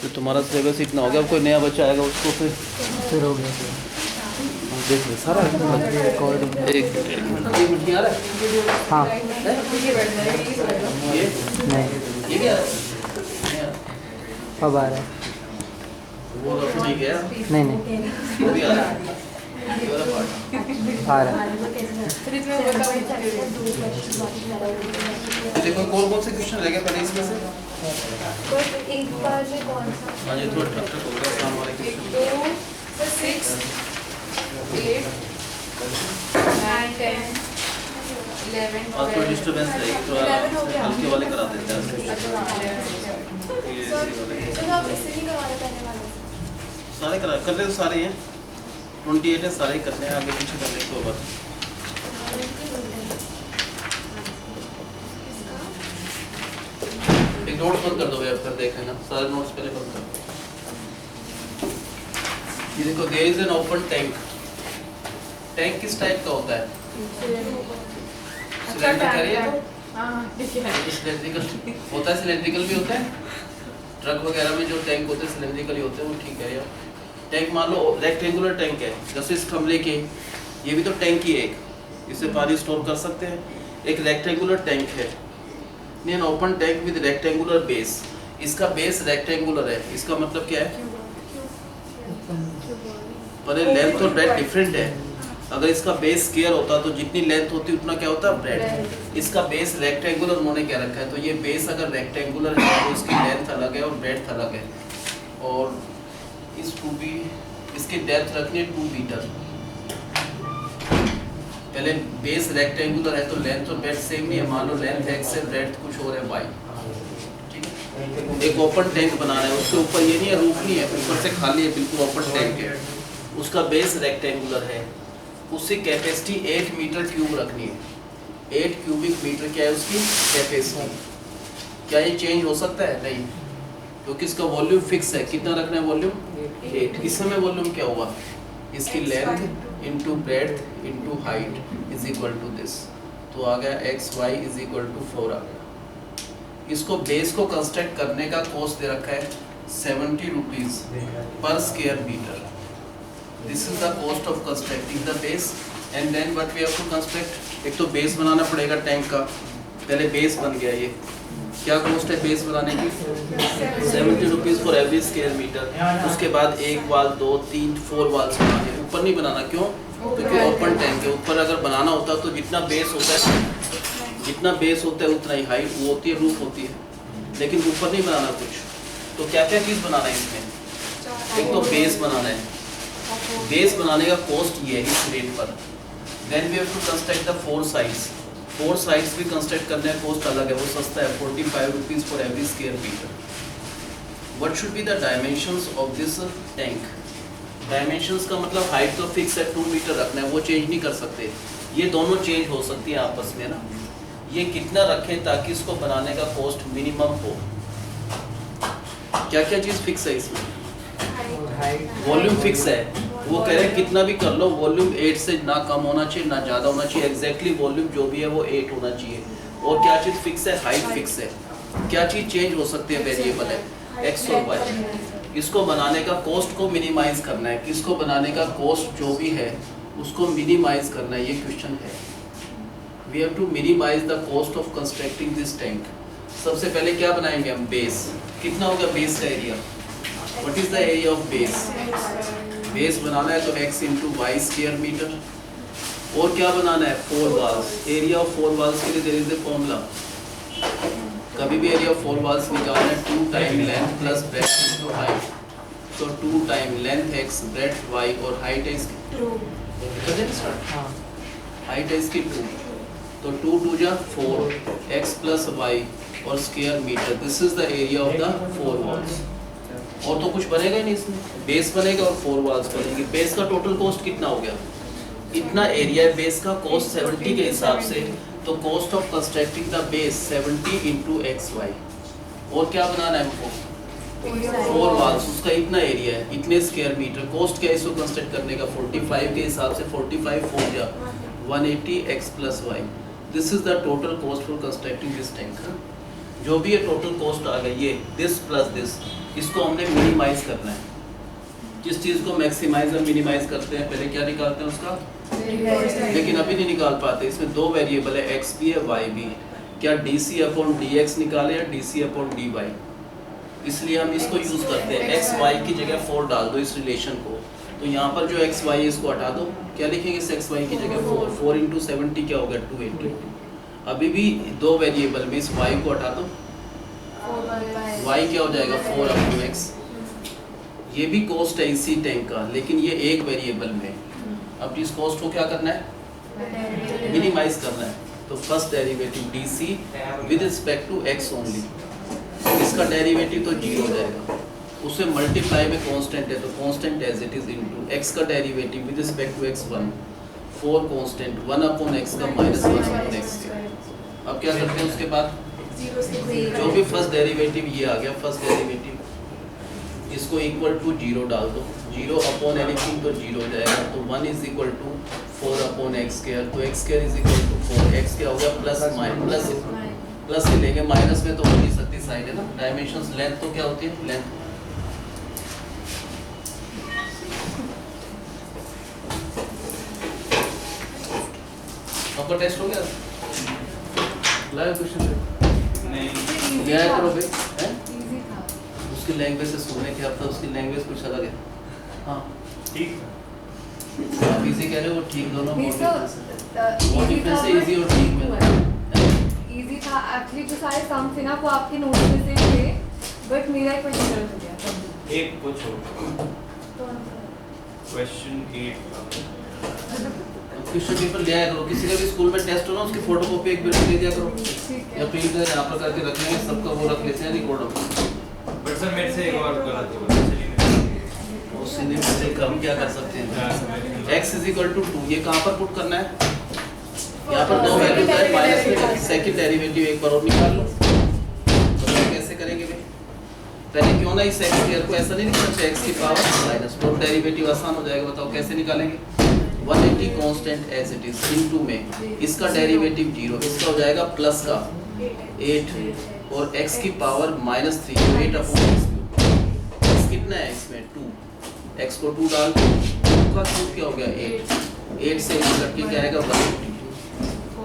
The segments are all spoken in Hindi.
तो तुम्हारा सिलेबस इतना हो गया, अब कोई नया बच्चा आएगा उसको फिर हो गया देख ले सारा रिकॉर्डिंग। एक मिनट नहीं आ रहा है? हाँ ये नहीं ये क्या है? अब आ रहा है। वो तो ठीक है, नहीं नहीं वो भी आ रहा है, ये वाला part। आ रहा है। देखो कौन कौन से क्वेश्चन रह गए पहले इसमें से? एक बार में कौन सा? हाँ ये थोड़ा टफ हो गया काम वाले एक क्वेश्चन। दो 6 8 9 10 11 और थोड़ी डिस्टर्बेंस रहेगी, थोड़ा 11 हो गया। हल्के वाले करा देते हैं अच्छा ये सर वाले। चलो आप इससे नहीं करवाना पहले वाले से। सारे करा कर ले तो सारे हैं 28 है, सारे ही करने हैं, आगे पीछे करने को बात। एक नोट्स बंद कर दो भैया, फिर देख लेना सारे नोट्स पहले बंद कर दो। ये देखो there is an open tank. Tank किस टाइप का होता है? सिलेंडर है तो सिलेंड्रिकल होता है, सिलेंड्रिकल भी होता है। ट्रक वगैरह में जो टैंक होते हैं सिलेंड्रिकल ही होते हैं, वो ठीक है यार। टैंक मान लो रेक्टेंगुलर टैंक है, जैसे इस कमरे के, ये भी तो टैंक ही है एक, इससे पानी स्टोर कर सकते हैं। एक रेक्टेंगुलर टैंक है, N open tank with rectangular base. इसका बेस रेक्टेंगुलर है, इसका मतलब क्या है? पर लेंथ और ब्रेड डिफरेंट है। अगर इसका बेस स्क्वायर होता तो जितनी लेंथ होती उतना क्या होता ब्रेड। इसका बेस रेक्टेंगुलर उन्होंने क्या रखा है, तो ये बेस अगर रेक्टेंगुलर है तो इसकी लेंथ अलग है और ब्रेड अलग है। और इस 2b इसकी डेप्थ रखनी है 2 मीटर। पहले बेस रेक्टेंगुलर है तो लेंथ और ब्रेड सेम नहीं है, मान लो लेंथ x है, ब्रेड कुछ और है y। ठीक है, एक ओपन टैंक बनाना है, उसके ऊपर ये नहीं है, रूफ नहीं है, ऊपर से खाली है, बिल्कुल ओपन टैंक है। उसका बेस रेक्टेंगुलर है, उससे कैपेसिटी 8 मीटर क्यूब रखनी है। 8 क्यूबिक मीटर क्या है उसकी कैपेसिटी। क्या ये चेंज हो सकता है? नहीं, क्योंकि इसका वॉल्यूम फिक्स है। कितना रखना है वॉल्यूम? 8। इस समय वॉल्यूम क्या हुआ? इसकी length into breadth into height is equal to this, तो आ गया xy इज इक्वल टू 4 आ गया। इसको बेस को कंस्ट्रक्ट करने का कॉस्ट दे रखा है 70 रुपीज पर square metre. This is the cost of constructing the base, and then what we have to construct? एक तो बेस बनाना पड़ेगा टैंक का, पहले बेस बन गया। ये क्या कॉस्ट है बेस बनाने की? 70 rupees for every square metre. उसके बाद 1 वाल 2 3 4 वाल्स बनाने, ऊपर नहीं बनाना। क्यों? क्योंकि ओपन टैंक है। ऊपर अगर बनाना होता तो जितना बेस होता है उतना ही हाइट वो होती है, रूफ होती है, लेकिन ऊपर नहीं बनाना कुछ। तो क्या क्या चीज़ बनाना है इसमें? एक तो बेस बनाना है, बेस बनाने का कॉस्ट ये है इस रेट पर। Then we have to construct the 4 sides. 4 sides भी कंस्ट्रक्ट करने का कॉस्ट अलग है, वो सस्ता है 45 rupees for every square metre. What should be the dimensions of this tank? Dimensions का मतलब हाइट तो फिक्स है 2 मीटर रखना है, वो चेंज नहीं कर सकते। ये दोनों चेंज हो सकती है आपस में ना। ये कितना रखें ताकि इसको बनाने का कॉस्ट मिनिमम हो? क्या क्या चीज़ फिक्स है इसमें? वॉल्यूम फिक्स है, वो कह रहे हैं कितना भी कर लो, वॉल्यूम 8 से ना कम होना चाहिए ना ज़्यादा होना चाहिए। एग्जैक्टली वॉल्यूम जो भी है वो 8 होना चाहिए। और क्या चीज़ फिक्स है? हाइट फिक्स है। क्या चीज़ चेंज हो सकती है? वेरिएबल है x और y। इसको बनाने का कॉस्ट को मिनिमाइज करना है। किसको बनाने का कॉस्ट जो भी है उसको मिनिमाइज करना है, ये क्वेश्चन है। We have to minimise the cost of constructing this tank. सबसे पहले क्या बनाएंगे हम? बेस। कितना होगा बेस का area? What is the area of base? Base बनाना है तो x into y square metre. और क्या बनाना है? 4 वाल्स। एरिया ऑफ 4 वाल्स के लिए देयर इज ए फॉर्मूला। कभी भी एरिया ऑफ 4 वाल्स निकालना है 2 time length plus breadth into height. तो 2 time length x, breadth y और हाइट है इसकी 2। हाइट है इसकी 2, तो 2 2 जा 4 x प्लस y और square metre. This is the area of the 4 walls. और तो कुछ बनेगा ही नहीं इसमें, बेस बनेगा और 4 वाल्स बनेंगे। बेस का टोटल कॉस्ट कितना हो गया? इतना एरिया है बेस का, कॉस्ट 70 के हिसाब से, तो cost of constructing the base 70 into XY। और क्या बनाना है हमको? 4 वाल्स, उसका इतना एरिया है, इतने स्क्वायर मीटर। कॉस्ट क्या है इसको कंस्ट्रक्ट करने का? 45 के हिसाब से 45 4 जा 180 x plus y। This is the total cost for constructing this tank. जो भी ये टोटल कॉस्ट आ गई ये दिस प्लस दिस, इसको हमने मिनिमाइज करना है। जिस चीज़ को मैक्सिमाइज और मिनिमाइज करते हैं पहले क्या निकालते हैं उसका, लेकिन अभी नहीं निकाल पाते। इसमें दो वेरिएबल है, एक्स भी है वाई भी है। क्या d c upon d x निकाले या d c upon d y, इसलिए हम इसको यूज़ करते हैं। एक्स वाई की जगह 4 डाल दो इस रिलेशन को, तो यहाँ पर जो एक्स वाई है इसको हटा दो। क्या लिखेंगे इस एक्स वाई की जगह 4, 4 इंटू 70 क्या हो गया 280। अभी भी दो वेरिएबल में इस वाई को हटा दो, वाई क्या हो जाएगा 4 अपॉन एक्स। ये भी कॉस्ट है इसी टैंक का, लेकिन ये एक वेरिएबल में। अब इस कॉस्ट को क्या करना है, मिनिमाइज करना है। तो first derivative d c with respect to x only, इसका डेरिवेटिव तो 0 हो जाएगा। उसे मल्टीप्लाई में कांस्टेंट है तो constant as it is into x का derivative with respect to x 1, 4 constant 1 upon x का माइनस 1 अपॉन एक्स। अब क्या करते हैं उसके बाद जो भी फर्स्ट डेरिवेटिव ये आ गया, फर्स्ट डेरिवेटिव इसको इक्वल टू 0 डाल दो। 0 अपॉन एनीथिंग तो 0 हो जाएगा, तो 1 is equal to 4 upon x square, तो x square is equal to 4। X क्या हो गया प्लस माइनस प्लस ही लेंगे, माइनस में तो हो नहीं सकती साइड है ना। डायमेंशंस लेंथ तो क्या होती है लेंथ, आपका टेस्ट हो गया, लाइव क्वेश्चन नहीं लिया करो भाई, हैं उसकी लैंग्वेज से सुनने के, अब तो उसकी लैंग्वेज कुछ अलग है। हाँ ठीक, आप इजी कह रहे हो ठीक, दोनों बहुत डिफरेंस है इजी और ठीक में। इजी था एक्चुअली, जो सारे सम थे ना वो आपके नोट्स में से थे, बट मेरा ही क्वेश्चन गलत हो गया। एक पूछो क्वेश्चन 8 क्वेश्चन पेपर ले आया करो, किसी का भी स्कूल में टेस्ट हो ना उसकी फोटोकॉपी एक बिल्कुल ले दिया करो, या प्रिंट कर यहाँ पर करके रख लेंगे, सबका वो रख लेते हैं रिकॉर्ड। बट सर मेरे से एक और गलत हो गया, उसने से कम क्या कर सकते हैं। x इज इक्वल टू 2, ये कहाँ पर पुट करना है, यहाँ पर दो वैल्यू है, माइनस में सेकंड डेरिवेटिव एक बार और निकाल लो। तो कैसे करेंगे भाई, पहले क्यों ना इस x स्क्वायर को ऐसा नहीं लिख सकते, x की पावर माइनस, तो डेरिवेटिव आसान हो जाएगा। बताओ कैसे निकालेंगे, 180 constant as it is into में इसका डेरिवेटिव 0, इसका हो जाएगा प्लस का 8 और x की पावर माइनस 3, 8 अपॉन x कितना है इसमें 2, x को 2 डाल दो, 2 का क्यूब क्या हो गया 8 से कट के क्या आएगा 150।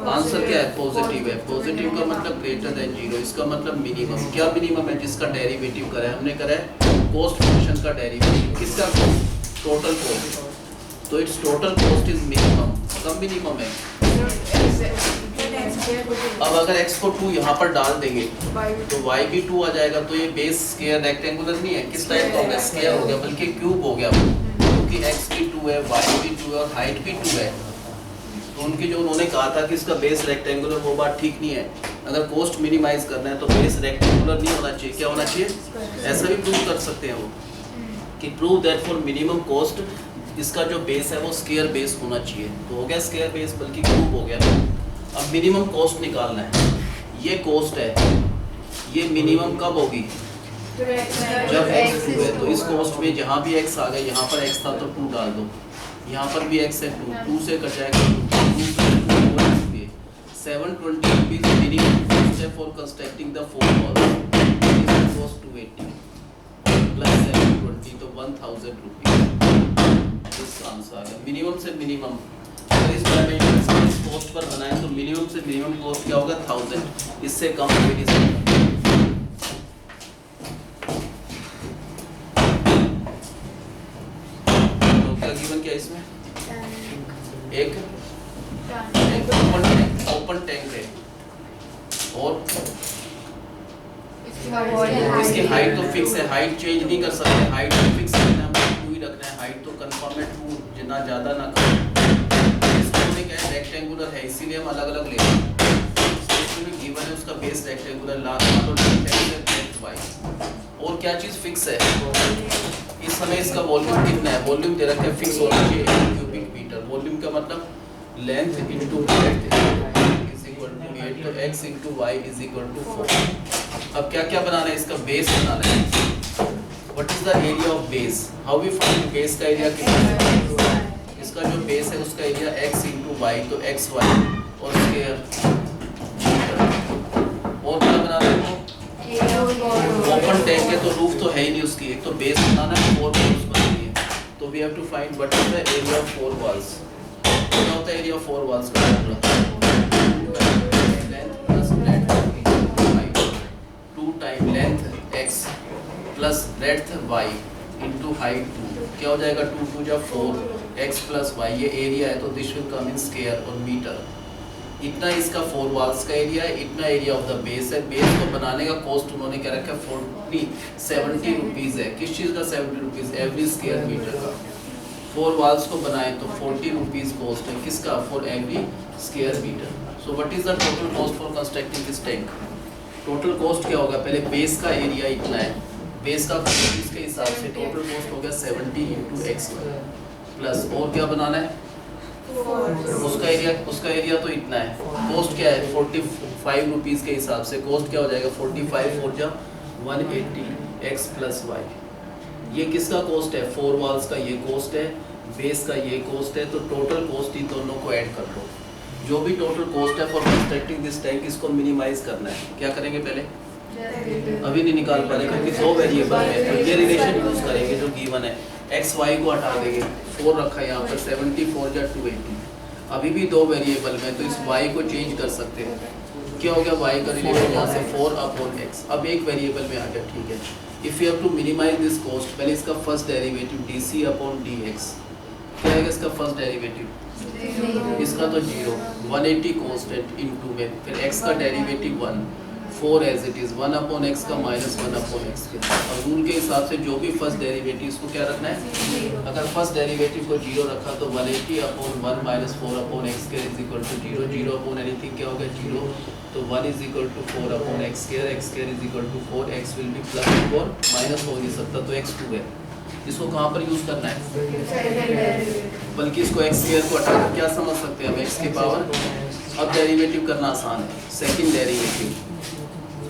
आंसर क्या है पॉजिटिव है, पॉजिटिव का मतलब ग्रेटर देन 0, इसका मतलब मिनिमम। क्या मिनिमम है, जिसका डेरिवेटिव करा है हमने, करा है कॉस्ट फंक्शन का डेरिवेटिव, किसका टोटल कॉस्ट, तो it's total cost is minimum, come minimum है। अब अगर x को 2 यहाँ पर डाल देंगे तो y भी 2 आ जाएगा, तो ये बेस स्क्वायर रेक्टेंगुलर नहीं है, किस टाइप का हो गया, स्क्वायर हो गया, बल्कि क्यूब हो गया, क्योंकि x भी 2 है, y भी 2 है और हाइट भी 2 है। तो उनकी जो उन्होंने कहा था कि इसका बेस रेक्टेंगुलर, वो बात ठीक नहीं है। अगर कॉस्ट मिनिमाइज करना है तो बेस रेक्टेंगुलर नहीं होना चाहिए, क्या होना चाहिए, ऐसा भी प्रूव कर सकते हैं वो कि prove that for minimum cost इसका जो बेस है वो स्क्वायर बेस होना चाहिए। तो हो गया स्क्वायर बेस, बल्कि क्यूब हो गया। अब मिनिमम कॉस्ट निकालना है, ये कॉस्ट है, ये मिनिमम कब होगी, जब x 2 है। तो इस कॉस्ट में जहाँ भी x आ गया, यहाँ पर x था तो 2 डाल दो, यहाँ पर भी x है 2 से कट जाएगा 720 रुपीज मिनिमम कॉस्ट है for constructing the 4 walls, this cost 280 plus 720 तो 1000 रुपीज। इस आंसर आ गया मिनिमम से मिनिमम। अगर इस डायमेंशन इस कॉस्ट पर बनाए तो मिनिमम से मिनिमम कॉस्ट क्या होगा 1000, इससे कम हो नहीं सकता। तो क्या गिवन क्या इसमें, एक ओपन टैंक है और इसकी हाइट तो फिक्स है, हाइट चेंज नहीं कर सकते, हाइट तो फिक्स है, हमें 2 ही रखना है, हाइट तो कंफर्म है 2, जितना ज़्यादा ना कम। इसमें क्या है रेक्टेंगुलर है, इसीलिए हम अलग अलग ले रहे हैं। इसमें भी गिवन है उसका बेस रेक्टेंगुलर, लास्ट तो और क्या चीज़ फिक्स है, इस समय इसका वॉल्यूम कितना है, वॉल्यूम दे रखा है फिक्स होना चाहिए क्यूबिक मीटर। वॉल्यूम का मतलब length into breadth is equal to 8, तो x into y is equal to 4। अब क्या क्या बनाना है, इसका बेस बनाना है। What is the area of base, how we find base का एरिया कितना है, इसका जो बेस है उसका एरिया x इनटू y, तो xy और स्क्वायर। और क्या बनाना है, ओपन टैंक है तो रूफ तो है ही नहीं उसकी, एक तो बेस बनाना है, 4 वॉल्स बनानी है, तो we have to find what is the area of 4 walls. क्या होता है एरिया ऑफ 4 वॉल्स का? Length plus breadth height, 2 time length x plus breadth y into height 2, क्या हो जाएगा? 2 2 जा 4 x प्लस y, ये एरिया है तो this will come in square और मीटर। इतना इसका 4 वॉल्स का एरिया है, इतना एरिया ऑफ द बेस है। बेस को बनाने का कॉस्ट उन्होंने क्या रखा है? 70 रुपीज़ है। किस चीज़ का 70 रुपीज़? एवरी स्क्वायर मीटर का। 4 वॉल्स को बनाए तो 40 रुपीज़ कॉस्ट है किसका? For every square metre. So what is the total cost for constructing this tank? Total cost क्या होगा? पहले बेस का एरिया इतना है, बेस का इसके हिसाब से टोटल कॉस्ट हो गया 70 इंटू एक्स प्लस और क्या बनाना है? उसका एरिया तो इतना है। कॉस्ट क्या है? 45 रुपीज़ के हिसाब से कॉस्ट क्या हो जाएगा? 45 4 जा 180 x प्लस वाई। ये किसका कॉस्ट है? 4 वॉल्स का ये कॉस्ट है, बेस का ये कॉस्ट है, तो टोटल कॉस्ट इन दोनों को ऐड कर लो। जो भी टोटल कॉस्ट है फॉर कंस्ट्रक्टिंग दिस टैंक, इसको मिनिमाइज करना है। क्या करेंगे? पहले अभी नहीं निकाल पा रहे क्योंकि 2 वेरिएबल है, तो ये रिलेशन यूज करेंगे जो गिवन है। एक्स वाई को हटा देंगे, 4 रखा है यहाँ पर, 74 या 280। अभी भी 2 वेरिएबल में, तो इस वाई को चेंज कर सकते हैं। क्या हो गया? वाई का रिलेशन यहाँ से 4 अपॉन एक्स, अब एक वेरिएबल में आ गया, ठीक है। If you have to minimise this cost, पहले इसका first derivative d c upon d x, क्या है इसका फर्स्ट डेरिवेटिव? इसका तो 0, 180 कॉन्स्टेंट इंटू में, फिर एक्स का derivative 1, 4 as it is, 1 upon x का माइनस 1 अपॉन एक्स के। और रूल के हिसाब से जो भी फर्स्ट डेरिवेटिव इसको क्या रखना है? अगर फर्स्ट डेरिवेटिव को 0 रखा तो 180 अपॉन 1 माइनस 4 अपॉन एक्स के is equal to 0, 0 upon anything क्या हो गया? 0, तो 1 is equal to 4 upon x square is equal to 4, x will be plus 4, minus हो नहीं सकता तो x 2 है। इसको कहाँ पर यूज़ करना है? बल्कि इसको एक्स स्क्वायर को हटा कर क्या समझ सकते हैं हम? एक्स की पावर। अब डेरिवेटिव करना आसान है। सेकंड डेरिवेटिव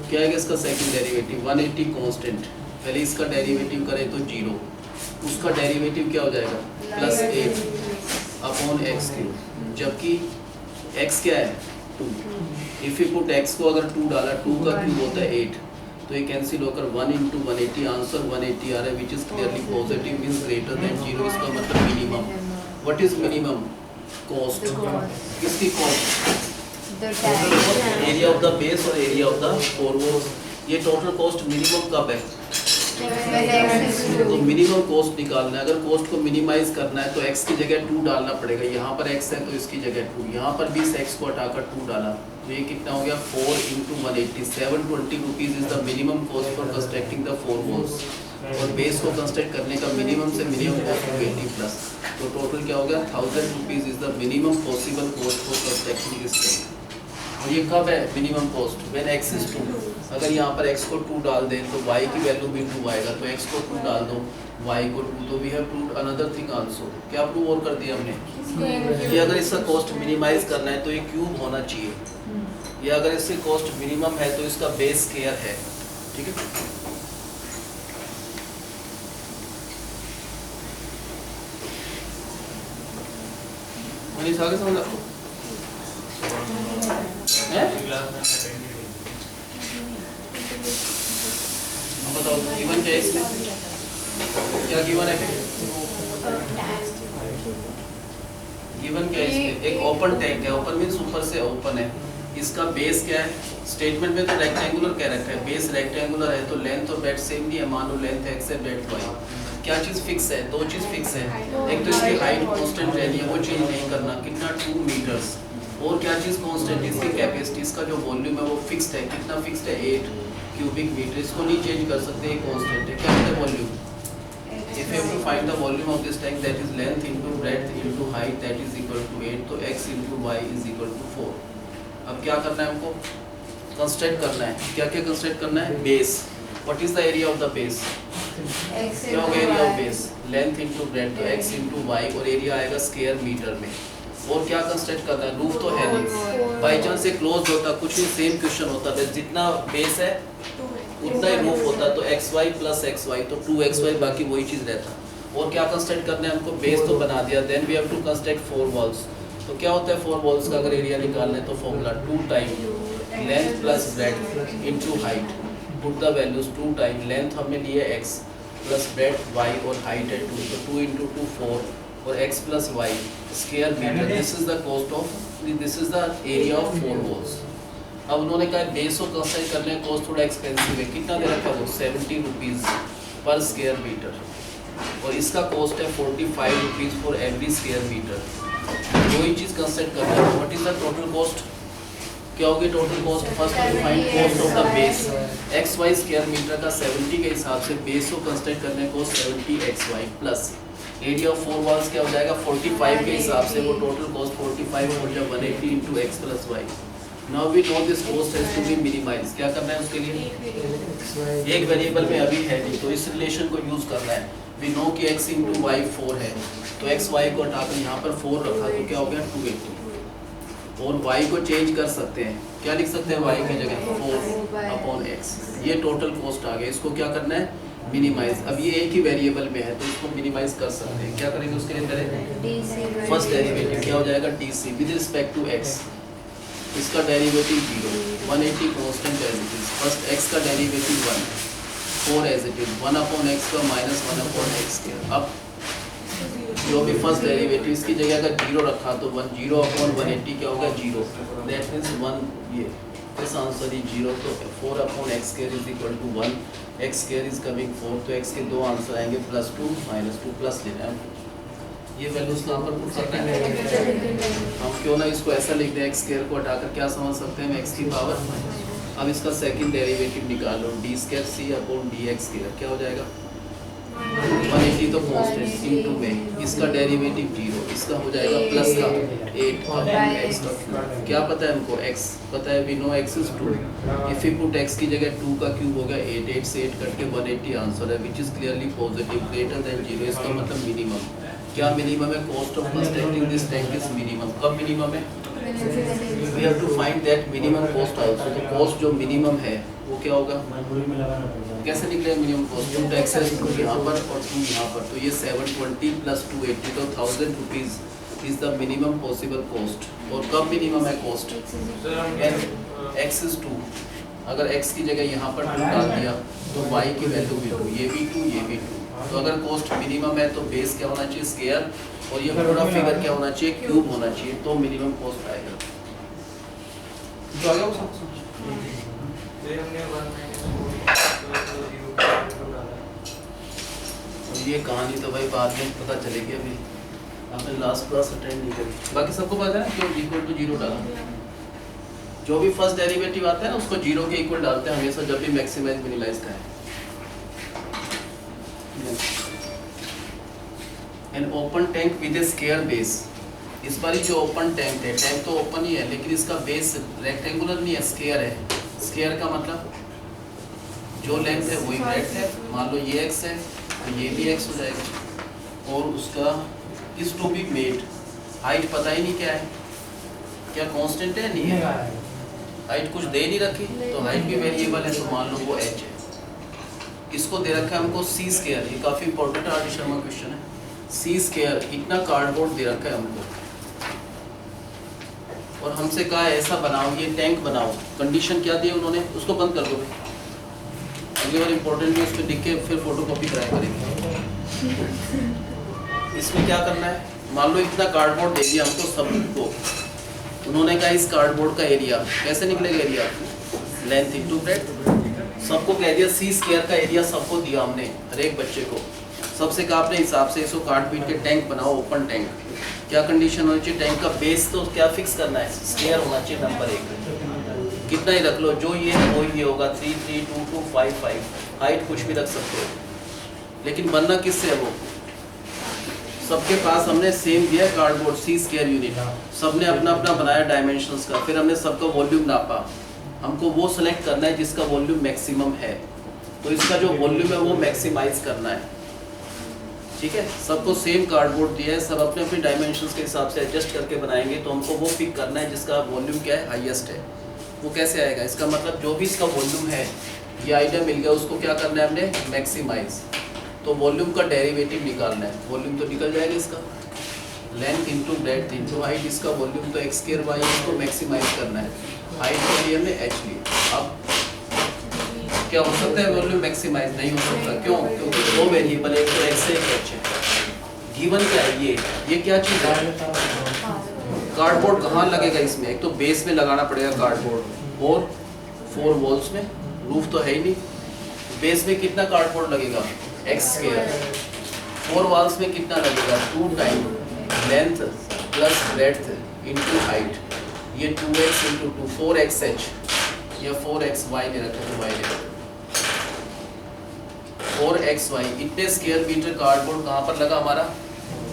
क्या है इसका? सेकंड डेरिवेटिव 180 कांस्टेंट, पहले इसका डेरिवेटिव करें तो 0, उसका डेरिवेटिव क्या हो जाएगा? प्लस 8 अपॉन एक्स क्यूब, जबकि x क्या है? 2। इफ़ यू पुट x को अगर 2 डाला, 2 का क्यूब होता है 8, तो ये कैंसिल होकर 1 इंटू 180, आंसर 180 आ रहा है, which is clearly positive, means greater than 0। इसका मतलब minimum. What is minimum cost? किसकी cost? Area of the base और एरिया ऑफ द 4 वॉल्स। ये टोटल कॉस्ट मिनिमम कब है? तो मिनिमम कॉस्ट निकालना है। अगर कॉस्ट को मिनिमाइज करना है तो x की जगह 2 डालना पड़ेगा। यहाँ पर x है तो इसकी जगह 2, यहाँ पर भी इस x को हटाकर 2 डाला, तो ये कितना हो गया? 4 into 180, 720 rupees is the minimum cost for constructing the 4 walls. और बेस को कंस्ट्रक्ट करने का मिनिमम से मिनिमम कॉस्ट 20 प्लस, तो टोटल क्या हो गया? 1000 rupees is the minimum possible cost for constructing this tank. और ये कब है minimum cost? When x is 2। अगर यहाँ पर x को 2 डाल दें तो y की वैल्यू भी 2 आएगा, तो x को 2 डाल दो, y को 2, तो we have proved another thing also. क्या प्रूव और कर दिया हमने? कि अगर इसका कॉस्ट मिनिमाइज करना है तो ये क्यूब होना चाहिए, या अगर इससे कॉस्ट मिनिमम है तो इसका बेस स्क्वायर है, ठीक है। मनीष आगे समझ आपको है? बताओ गिवन क्या है इसमें? क्या गिवन है? गिवन क्या है इसमें? एक ओपन टैंक है, ओपन मीन्स ऊपर से ओपन है। इसका बेस क्या है? स्टेटमेंट में तो रेक्टेंगुलर कह रखा है, बेस रेक्टेंगुलर है तो लेंथ और ब्रेड्थ सेम नहीं है। मान लो लेंथ x है, ब्रेड्थ y। क्या चीज़ फिक्स है? 2 चीज़ फिक्स है। एक तो इसकी हाइट कांस्टेंट रहनी है, वो चेंज नहीं करना, कितना 2 मीटर्स। और क्या चीज़ कांस्टेंट? इसकी कैपेसिटी, इसका जो वॉल्यूम है वो फिक्स्ड है, कितना फिक्स्ड है? 8 क्यूबिक मीटर। इसको नहीं चेंज कर सकते, ये कांस्टेंट है। क्या है volume? If you have to find the volume of this tank, that is length into breadth into height, that is equal to 8, तो x into y is equal to 4। अब क्या करना है हमको? कंस्ट्रक्ट करना है। क्या क्या कंस्ट्रक्ट करना है? Base. What is the area of the base? क्या होगा area of base? Length into breadth, तो x इंटू वाई, और एरिया आएगा स्क्वायर मीटर में। और क्या कंस्ट्रक्ट करना है? रूफ तो है नहीं, बाई चांस से क्लोज होता, कुछ भी सेम क्वेश्चन होता है, जितना बेस है उतना ही रूफ होता, तो xy प्लस xy, तो 2xy, बाकी वही चीज़ रहता। और क्या कंस्ट्रक्ट करना है हमको? बेस तो बना दिया, then we have to construct 4 walls. तो क्या होता है 4 वॉल्स का अगर एरिया निकालना है तो formula 2 time length plus breadth into height, put the values 2 time length हमने लिए x प्लस ब्रेथ y और हाइट है 2, तो 2 इंटू 2 4 और x plus y square metre. This is the cost of, this is the area of 4 walls. अब उन्होंने कहा बेस को कंसिडर करने का कॉस्ट थोड़ा एक्सपेंसिव है, कितना दे रखा है वो 70 रुपीज़ पर स्क्वायर मीटर, और इसका कॉस्ट है 45 rupees for every square metre. दो ही चीज़ कंसिडर करना है। What is the total cost, क्या होगी total cost? First to find cost of the base x y square metre का 70 के हिसाब से बेस को कंसिडर करने को 70 x y plus area of 4 walls क्या हो जाएगा 45 के हिसाब से, वो टोटल कॉस्ट 45 हो जाए 180 into x plus y. Now we know this cost has to be minimise. क्या करना है उसके लिए? एक वेरिएबल में अभी है नहीं, तो इस रिलेशन को यूज करना है। वी नो कि x इंटू वाई 4 है, तो एक्स वाई को हटाकर यहाँ पर 4 रखा तो क्या हो गया 280, और y को चेंज कर सकते हैं, क्या लिख सकते हैं y की जगह 4 अपॉन x। ये टोटल कॉस्ट आ गया, इसको क्या करना है मिनिमाइज। अब ये एक ही वेरिएबल में है तो इसको मिनिमाइज कर सकते हैं। क्या करेंगे उसके लिए? पहले फर्स्ट डेरिवेटिव क्या हो जाएगा dc with respect to x, इसका derivative 0, 180 constant as it is, first x का derivative 1, 4 as it is, 1 upon x का माइनस 1 अपॉन x स्क्वायर। अब जो भी फर्स्ट डेरिवेटिव इसकी जगह अगर 0 रखा तो 1 0 अपॉन 180 क्या होगा 0, दैट मींस 1, ये दिस आंसर इज 0। तो 4 upon x square is equal to 1, x square is coming 4, तो x के दो आंसर आएंगे +2 -2 प्लस लेना है, ये वैल्यूज कहाँ पर पुट करना है? हम क्यों ना इसको ऐसा लिख दें, x स्क्वायर को हटाकर क्या समझ सकते हैं हम x की पावर। अब इसका सेकंड डेरिवेटिव निकालो, d square c upon dx square क्या हो जाएगा 180 तो कांस्टेंट इंटू में इसका डेरिवेटिव 0, इसका हो जाएगा प्लस का 8 अपॉन x का क्यूब। क्या पता है हमको? x पता है, we know x is 2, if you put x की जगह 2 का क्यूब हो गया 8, 8 से 8 कट के 180 आंसर है, which is clearly positive greater than 0। इसका मतलब मिनिमम, क्या मिनिमम है? Cost of constructing this tank is minimum. कब मिनिमम है? We have to find that minimum cost also. तो कॉस्ट जो मिनिमम है वो क्या होगा? कैसे निकलेगा मिनिमम कॉस्ट? 2 टैक्सेस 2 यहाँ पर और 2 यहाँ पर, तो ये 720 प्लस 280, तो 1000 rupees is the minimum possible cost. और कब मिनिमम है कॉस्ट? x इज 2, अगर x की जगह यहाँ पर 2 डाल दिया तो y की वैल्यू भी 2, ये भी 2, ये भी 2। तो अगर कॉस्ट मिनिमम है तो बेस क्या होना चाहिए? स्क्वायर, और ये पूरा फिगर क्या होना चाहिए? क्यूब होना चाहिए, तो मिनिमम कॉस्ट आएगा। जो आ गया वो सब ये कहानी तो भाई बाद में पता चलेगी, अभी आपने लास्ट क्लास अटेंड नहीं करी। बाकी सबको पता है क्यों इक्वल टू 0 डाला। जो भी फर्स्ट डेरिवेटिव आता है ना उसको 0 के इक्वल डालते हैं हमेशा, जब भी मैक्सिमाइज मिनिमाइज का है। N open tank with A square base, इस बार जो ओपन टैंक है, टैंक तो ओपन ही है लेकिन इसका बेस रेक्टेंगुलर नहीं है, स्क्वायर है। स्क्वायर का मतलब जो लेंथ है वही ब्रेड्थ है। मान लो ये x है तो ये भी x हो जाएगा, और उसका is to be made, height पता ही नहीं क्या है, क्या कांस्टेंट है नहीं है, हाइट कुछ दे नहीं रखी तो हाइट भी वेरिएबल है, तो मान लो वो h है। इसको दे रखा है हमको c स्क्वायर, ये काफ़ी important R D Sharma question है। c स्क्वायर इतना कार्डबोर्ड दे रखा है हमको, और हमसे कहा है ऐसा बनाओ, ये टैंक बनाओ। कंडीशन क्या दी है उन्होंने? उसको बंद कर दो भाई, अगली बार इंपॉर्टेंट है, उस पर लिख के फिर फोटोकॉपी कराया करेंगे। इसमें क्या करना है? मान लो इतना कार्डबोर्ड दे दिया हमको सबको, उन्होंने कहा इस कार्डबोर्ड का एरिया कैसे निकलेगा? Area length into breadth. सबको कह दिया c स्क्वायर का एरिया सबको दिया हमने, हर एक बच्चे को। सबसे कहा अपने हिसाब से इसको काट पीट के टैंक बनाओ, ओपन टैंक। क्या कंडीशन होनी चाहिए? टैंक का बेस तो क्या फिक्स करना है? स्क्वायर होना चाहिए, नंबर 1। कितना ही रख लो, जो ये है वो ये होगा 3 3 2 2 5 5, हाइट कुछ भी रख सकते हो, लेकिन बनना किससे है? वो सबके पास हमने सेम दिया कार्डबोर्ड c स्क्वायर यूनिट, सबने अपना अपना बनाया डायमेंशंस का, फिर हमने सबका वॉल्यूम नापा। हमको वो सेलेक्ट करना है जिसका वॉल्यूम मैक्सिमम है, तो इसका जो वॉल्यूम है वो मैक्सिमाइज करना है। ठीक है, सबको सेम कार्डबोर्ड दिया है, सब अपने अपने डायमेंशंस के हिसाब से एडजस्ट करके बनाएंगे, तो हमको वो पिक करना है जिसका वॉल्यूम क्या है? हाईएस्ट है। वो कैसे आएगा? इसका मतलब जो भी इसका वॉल्यूम है, ये आइडिया मिल गया, उसको क्या करना है हमने? मैक्सिमाइज। तो वॉल्यूम का डेरिवेटिव निकालना है, वॉल्यूम तो निकल जाएगा इसका, length into breadth into height, इसका वॉल्यूम तो x स्क्वायर y, इसको मैक्सिमाइज करना है। हाइट के लिए हमने h लिया। अब क्या हो सकता है वॉल्यूम मैक्सिमाइज? नहीं हो सकता। क्यों? क्योंकि दो वेरिएबल, एक तो एक्स है एक एच है। गिवन क्या है? ये क्या चीज़ है? कार्डबोर्ड कहाँ लगेगा इसमें? एक तो बेस में लगाना पड़ेगा कार्डबोर्ड, और 4 वॉल्स में, रूफ तो है ही नहीं। बेस में कितना कार्डबोर्ड लगेगा? X square. 4 वॉल्स में कितना लगेगा? 2 time length plus breadth into height. ये 2x इंटू 2 4xh या 4xy ले रखा है, y ले रखा 4xy। इतने स्क्वायर मीटर कार्डबोर्ड कहाँ पर लगा हमारा?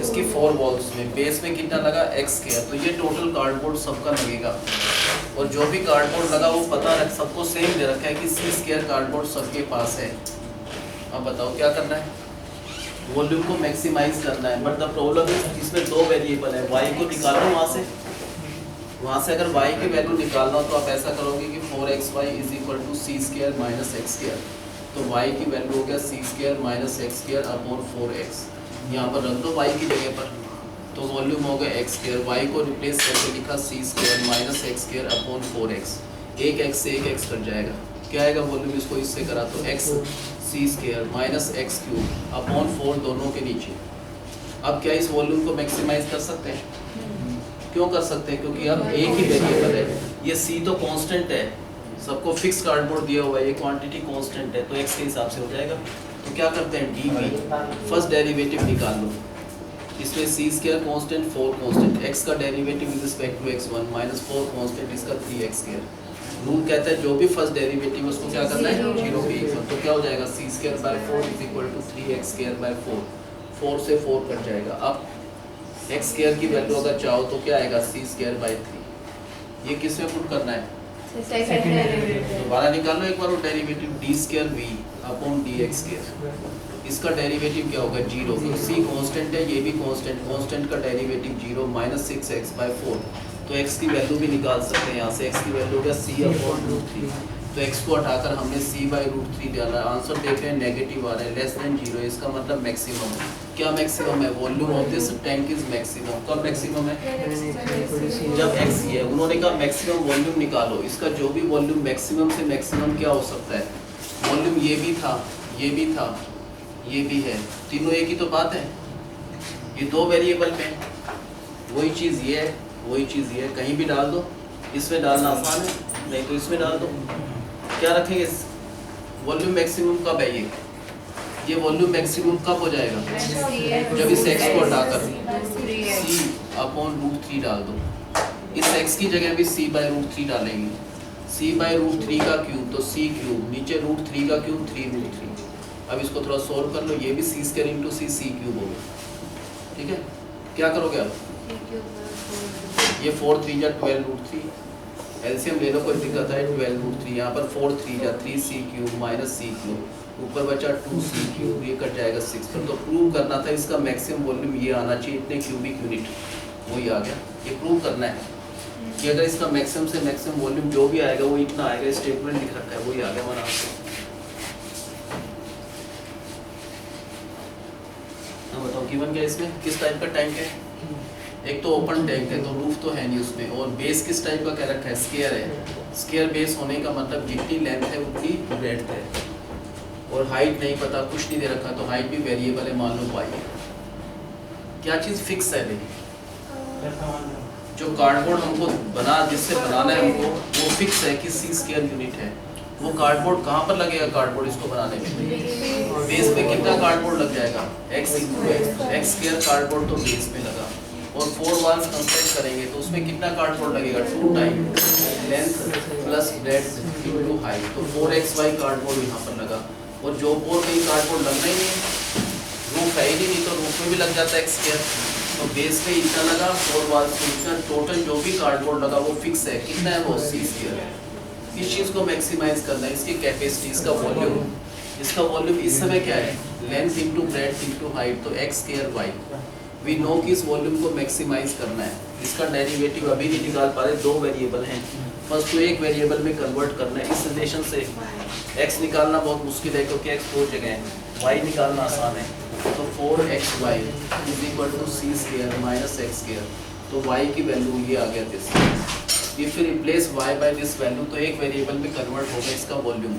इसकी 4 वॉल्स में। बेस में कितना लगा? x square. तो ये टोटल कार्डबोर्ड सबका लगेगा, और जो भी कार्डबोर्ड लगा वो पता है सबको सेम दे रखा है कि c स्क्वायर कार्डबोर्ड सबके पास है। अब बताओ क्या करना है? वॉल्यूम को मैक्सिमाइज करना है। बट द प्रॉब्लम है इसमें दो वेरिएबल है, y को निकालो वहाँ से अगर y की वैल्यू निकालना हो तो आप ऐसा करोगे कि 4xy is equal to C square minus x square. तो y की वैल्यू हो गया C square minus x square upon 4x। यहाँ पर रख दो y की जगह पर, तो वॉल्यूम हो गया एक्स स्क्वायर। y को रिप्लेस करके लिखा C square minus x square upon 4x। एक x से एक x कट जाएगा, क्या आएगा वॉल्यूम? इसको इससे करा तो x C square minus x cube upon 4 दोनों के नीचे। अब क्या इस वॉल्यूम को मैक्सिमाइज कर सकते हैं? क्यों कर सकते हैं? क्योंकि अब एक ही वेरिएबल है, ये c तो कांस्टेंट है, सबको फिक्स कार्डबोर्ड दिया हुआ है, ये क्वांटिटी कांस्टेंट है, तो x के हिसाब से हो जाएगा। तो क्या करते हैं? dv फर्स्ट डेरिवेटिव निकाल लो। इसमें c square constant 4 constant, x का derivative with respect to x1 minus 4 constant इसका 3x स्क्वायर। रूल कहता है जो भी फर्स्ट डेरिवेटिव उसको क्या करना है? 0 के इक्वल। तो क्या हो जाएगा? c square by 4 is equal to 3x square by 4। 4 से 4 कट जाएगा। अब x स्क्वायर की वैल्यू अगर चाहो तो क्या आएगा? c square bye 3। ये किस में पुट करना है? दोबारा निकालो एक बार वो derivative d square v upon dx square. इसका डेरिवेटिव क्या होगा? 0। c कांस्टेंट है, ये भी कांस्टेंट, कांस्टेंट का डेरिवेटिव 0 माइनस 6x बाय 4। तो x की वैल्यू भी निकाल सकते हैं यहाँ से। x की वैल्यू होगा c अपॉन रूट 3। तो x को हटाकर हमने c बाई रूट 3 डाला। आंसर देख रहे हैं नेगेटिव आ रहा है, लेस देन 0। इसका मतलब मैक्सिमम है। क्या मैक्सिमम है? Volume of this tank is maximum. कब मैक्सिमम है? जब x ये है। उन्होंने कहा मैक्सिमम वॉल्यूम निकालो। इसका जो भी वॉल्यूम मैक्सिमम से मैक्सिमम क्या हो सकता है? वॉल्यूम ये भी था, ये भी था, ये भी है, तीनों एक ही तो बात है। ये दो वेरिएबल में वही चीज़ ये है, वही चीज़ ये है। कहीं भी डाल दो, इसमें डालना आसान है, नहीं तो इसमें डाल दो। क्या रखेंगे? वॉल्यूम मैक्सिमम कब है? ये वॉल्यूम मैक्सिमम कब हो जाएगा? जब इस x को हटाकर c अपॉन रूट 3 डाल दो। इस x की जगह भी c बाई रूट 3 डालेंगे। c बाई रूट 3 का क्यूब तो c क्यूब, नीचे रूट 3 का क्यूब 3 रूट 3। अब इसको थोड़ा सोल्व कर लो। ये भी c square into c cube हो गया। ठीक है, क्या करोगे अब? ये 4 3 जा 12 रूट 3। एलसीएम ले लो, कोई दिक्कत है? 12 रूट 3। यहाँ पर 4 3 जा 3c cube minus c cube, ऊपर बचा 2c क्यूब, ये कट जाएगा 6 पर। तो प्रूव करना था इसका मैक्सिमम वॉल्यूम ये आना चाहिए, इतने क्यूबिक यूनिट, वही आ गया। ये प्रूव करना है कि अगर इसका मैक्सिमम से मैक्सिमम वॉल्यूम जो भी आएगा वो इतना आएगा। स्टेटमेंट लिख रखा है, वही आ गया हमारा आंसर। बताओ गिवन क्या इसमें? किस टाइप का टैंक है? एक तो ओपन टैंक है, तो रूफ तो है नहीं उसमें, और बेस किस टाइप का कह रखा है? स्क्वायर है। स्क्वायर बेस होने का मतलब जितनी लेंथ है उतनी ब्रेड्थ है, और हाइट नहीं पता, कुछ नहीं दे रखा, तो हाइट भी वेरिएबल है, मान लो y है। क्या चीज़ फिक्स है? लेकिन जो कार्डबोर्ड हमको जिससे बनाना है हमको, वो फिक्स है कि c स्क्वायर यूनिट है। वो कार्डबोर्ड कहाँ पर लगेगा? कार्डबोर्ड इसको बनाने में बेस पे कितना कार्डबोर्ड लग जाएगा? x स्क्वायर कार्डबोर्ड तो बेस पे लगा, और 4 वॉल्स कंस्ट्रक्ट करेंगे तो उसमें कितना कार्डबोर्ड लगेगा? 2 time length plus breadth into height. तो 4xy कार्डबोर्ड यहाँ पर लगा, और जो और कहीं कार्डबोर्ड लगना ही नहीं, रूफ है ही नहीं, तो रूफ में भी लग जाता है x स्क्वायर। तो बेस पे इतना लगा, 4 वॉल्स पे इतना, टोटल जो भी कार्डबोर्ड लगा वो फिक्स है। कितना है वो? c स्क्वायर है। इस चीज़ को मैक्सिमाइज करना है, इसकी कैपेसिटी, इसका वॉल्यूम। इसका वॉल्यूम इस समय क्या है? Length into breadth into height, तो x square y। We know कि इस वॉल्यूम को मैक्सिमाइज करना है। इसका डेरिवेटिव अभी नहीं निकाल पा रहे, दो वेरिएबल हैं, फर्स्ट तो एक वेरिएबल में कन्वर्ट करना है। इस रिलेशन से x निकालना बहुत मुश्किल है क्योंकि x 4 जगह है, y निकालना आसान है। तो 4xy is equal to c square minus x square. तो y की वैल्यू ये आ गया this. If you replace y by this value तो एक वेरिएबल में कन्वर्ट होगा इसका वॉल्यूम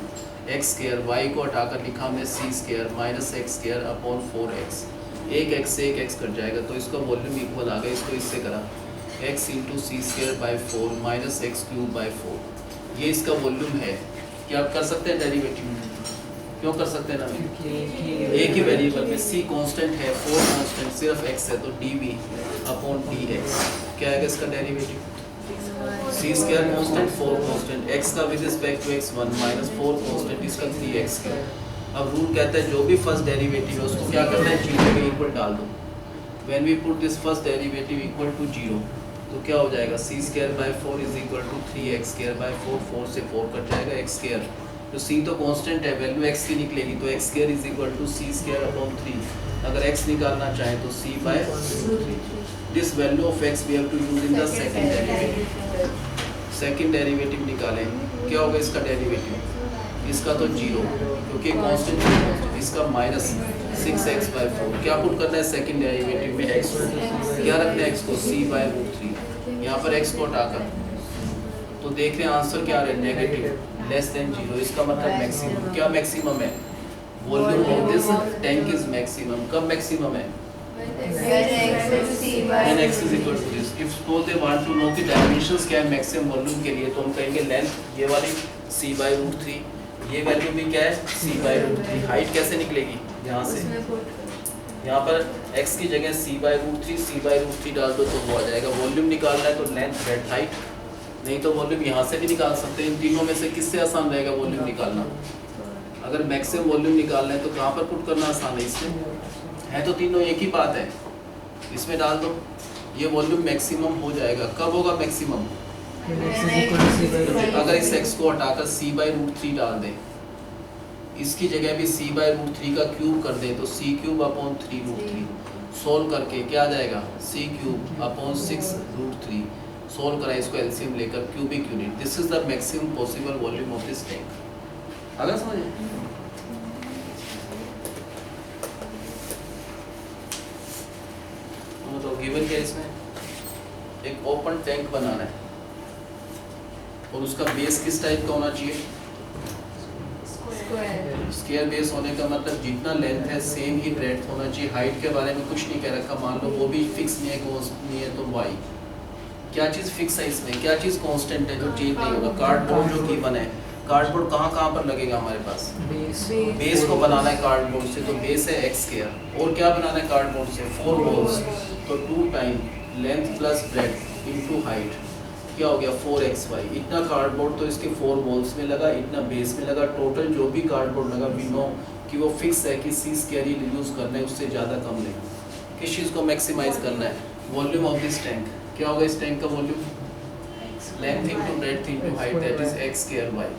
x स्क्वायर, y को हटाकर लिखा हमने c square minus x square upon 4x, एक x से एक x कट जाएगा तो इसका वॉल्यूम इक्वल आ गया, इसको इससे करा x into c square by 4 minus x cube by 4, ये इसका वॉल्यूम है। क्या आप कर सकते हैं डेरिवेटिव? क्यों कर सकते हैं ना? एक ही वेरिएबल में c कांस्टेंट है, 4 कांस्टेंट, सिर्फ x है तो dv अपॉन dx क्या है इसका derivative? c square constant, 4 constant, x का with respect to x 1 minus 4 constant, इसका 3x स्क्वायर। अब रूल कहता है जो भी फर्स्ट डेरिवेटिव है उसको क्या करना है, जीरो के इक्वल डाल दो। When we put this first derivative equal to zero तो क्या हो जाएगा, c square by 4 is equal to 3x square by 4, 4 से 4 कट जाएगा, x स्क्वायर तो c तो कांस्टेंट है, वैल्यू x की निकलेगी तो x square is equal to c square upon 3, अगर x निकालना चाहे तो c by 3। This value of x we have to use in the second derivative. Second derivative निकालें, क्या होगा इसका डेरिवेटिव? इसका तो जीरो क्योंकि कांस्टेंट है, इसका माइनस 6x बाई 4, क्या पुट करना है सेकंड डेरिवेटिव में x को, क्या रखना है x को, c बाय रूट 3, यहाँ पर x को हटाकर तो देख रहे हैं आंसर क्या आ रहा है, नेगेटिव लेस देन जीरो, इसका मतलब मैक्सिमम। क्या मैक्सिमम है? Volume of this tank is maximum. कब मैक्सिमम है? when x is equal to this। if suppose they want to know कि डायमेंशंस क्या है मैक्सिमम वॉल्यूम के लिए तो हम कहेंगे लेंथ ये वाली c बाय रूट 3, ये वैल्यू भी क्या है c बाय रूट 3। हाइट कैसे निकलेगी? यहाँ से, यहाँ पर x की जगह c by root 3, c by root 3 डाल दो तो वो आ जाएगा। वॉल्यूम निकालना है तो लेंथ ब्रेड्थ हाइट, नहीं तो वॉल्यूम यहाँ से भी निकाल सकते हैं। इन तीनों में से किससे आसान रहेगा वॉल्यूम निकालना? अगर मैक्सिमम वॉल्यूम निकालना है तो कहाँ पर पुट करना आसान है? इसमें है तो तीनों एक ही बात है, इसमें डाल दो, ये वॉल्यूम मैक्सिमम हो जाएगा। कब होगा मैक्सिमम? अगर इस x को हटाकर c बाई रूट 3 डाल दें, इसकी जगह भी c बाई रूट 3 का क्यूब कर दें तो c cube upon 3 root 3, solve करके क्या आ जाएगा, c cube upon 6 root 3, solve करा इसको एलसीएम लेकर cubic unit. This is the maximum possible volume of this tank. अगर समझे तो गिवन क्या इसमें, एक ओपन टैंक बनाना है और उसका बेस किस टाइप का होना चाहिए? स्क्वायर बेस होने का मतलब जितना लेंथ है सेम ही ब्रेड्थ होना चाहिए। हाइट के बारे में कुछ नहीं कह रखा, मान लो वो भी फिक्स नहीं है, कांस्टेंट नहीं है तो y। क्या चीज़ फिक्स है इसमें, क्या चीज़ कांस्टेंट है जो चेंज नहीं होगा? कार्डबोर्ड जो गिवन है, कार्डबोर्ड कहाँ पर लगेगा हमारे पास? बेस को बनाना है कार्डबोर्ड से तो बेस है x स्क्वायर, और क्या बनाना है कार्डबोर्ड से? 4 वॉल्स, तो 2 time length plus breadth into height, क्या हो गया 4xy। इतना कार्डबोर्ड तो इसके 4 वॉल्स में लगा, इतना बेस में लगा, टोटल जो भी कार्डबोर्ड लगा वी नो कि वो फिक्स है कि c स्क्वायर ही यूज़ करना है, उससे ज़्यादा कम नहीं। किस चीज़ को मैक्सिमाइज करना है? Volume of this tank. क्या होगा इस टैंक का volume? Length into breadth into height, that is x square y।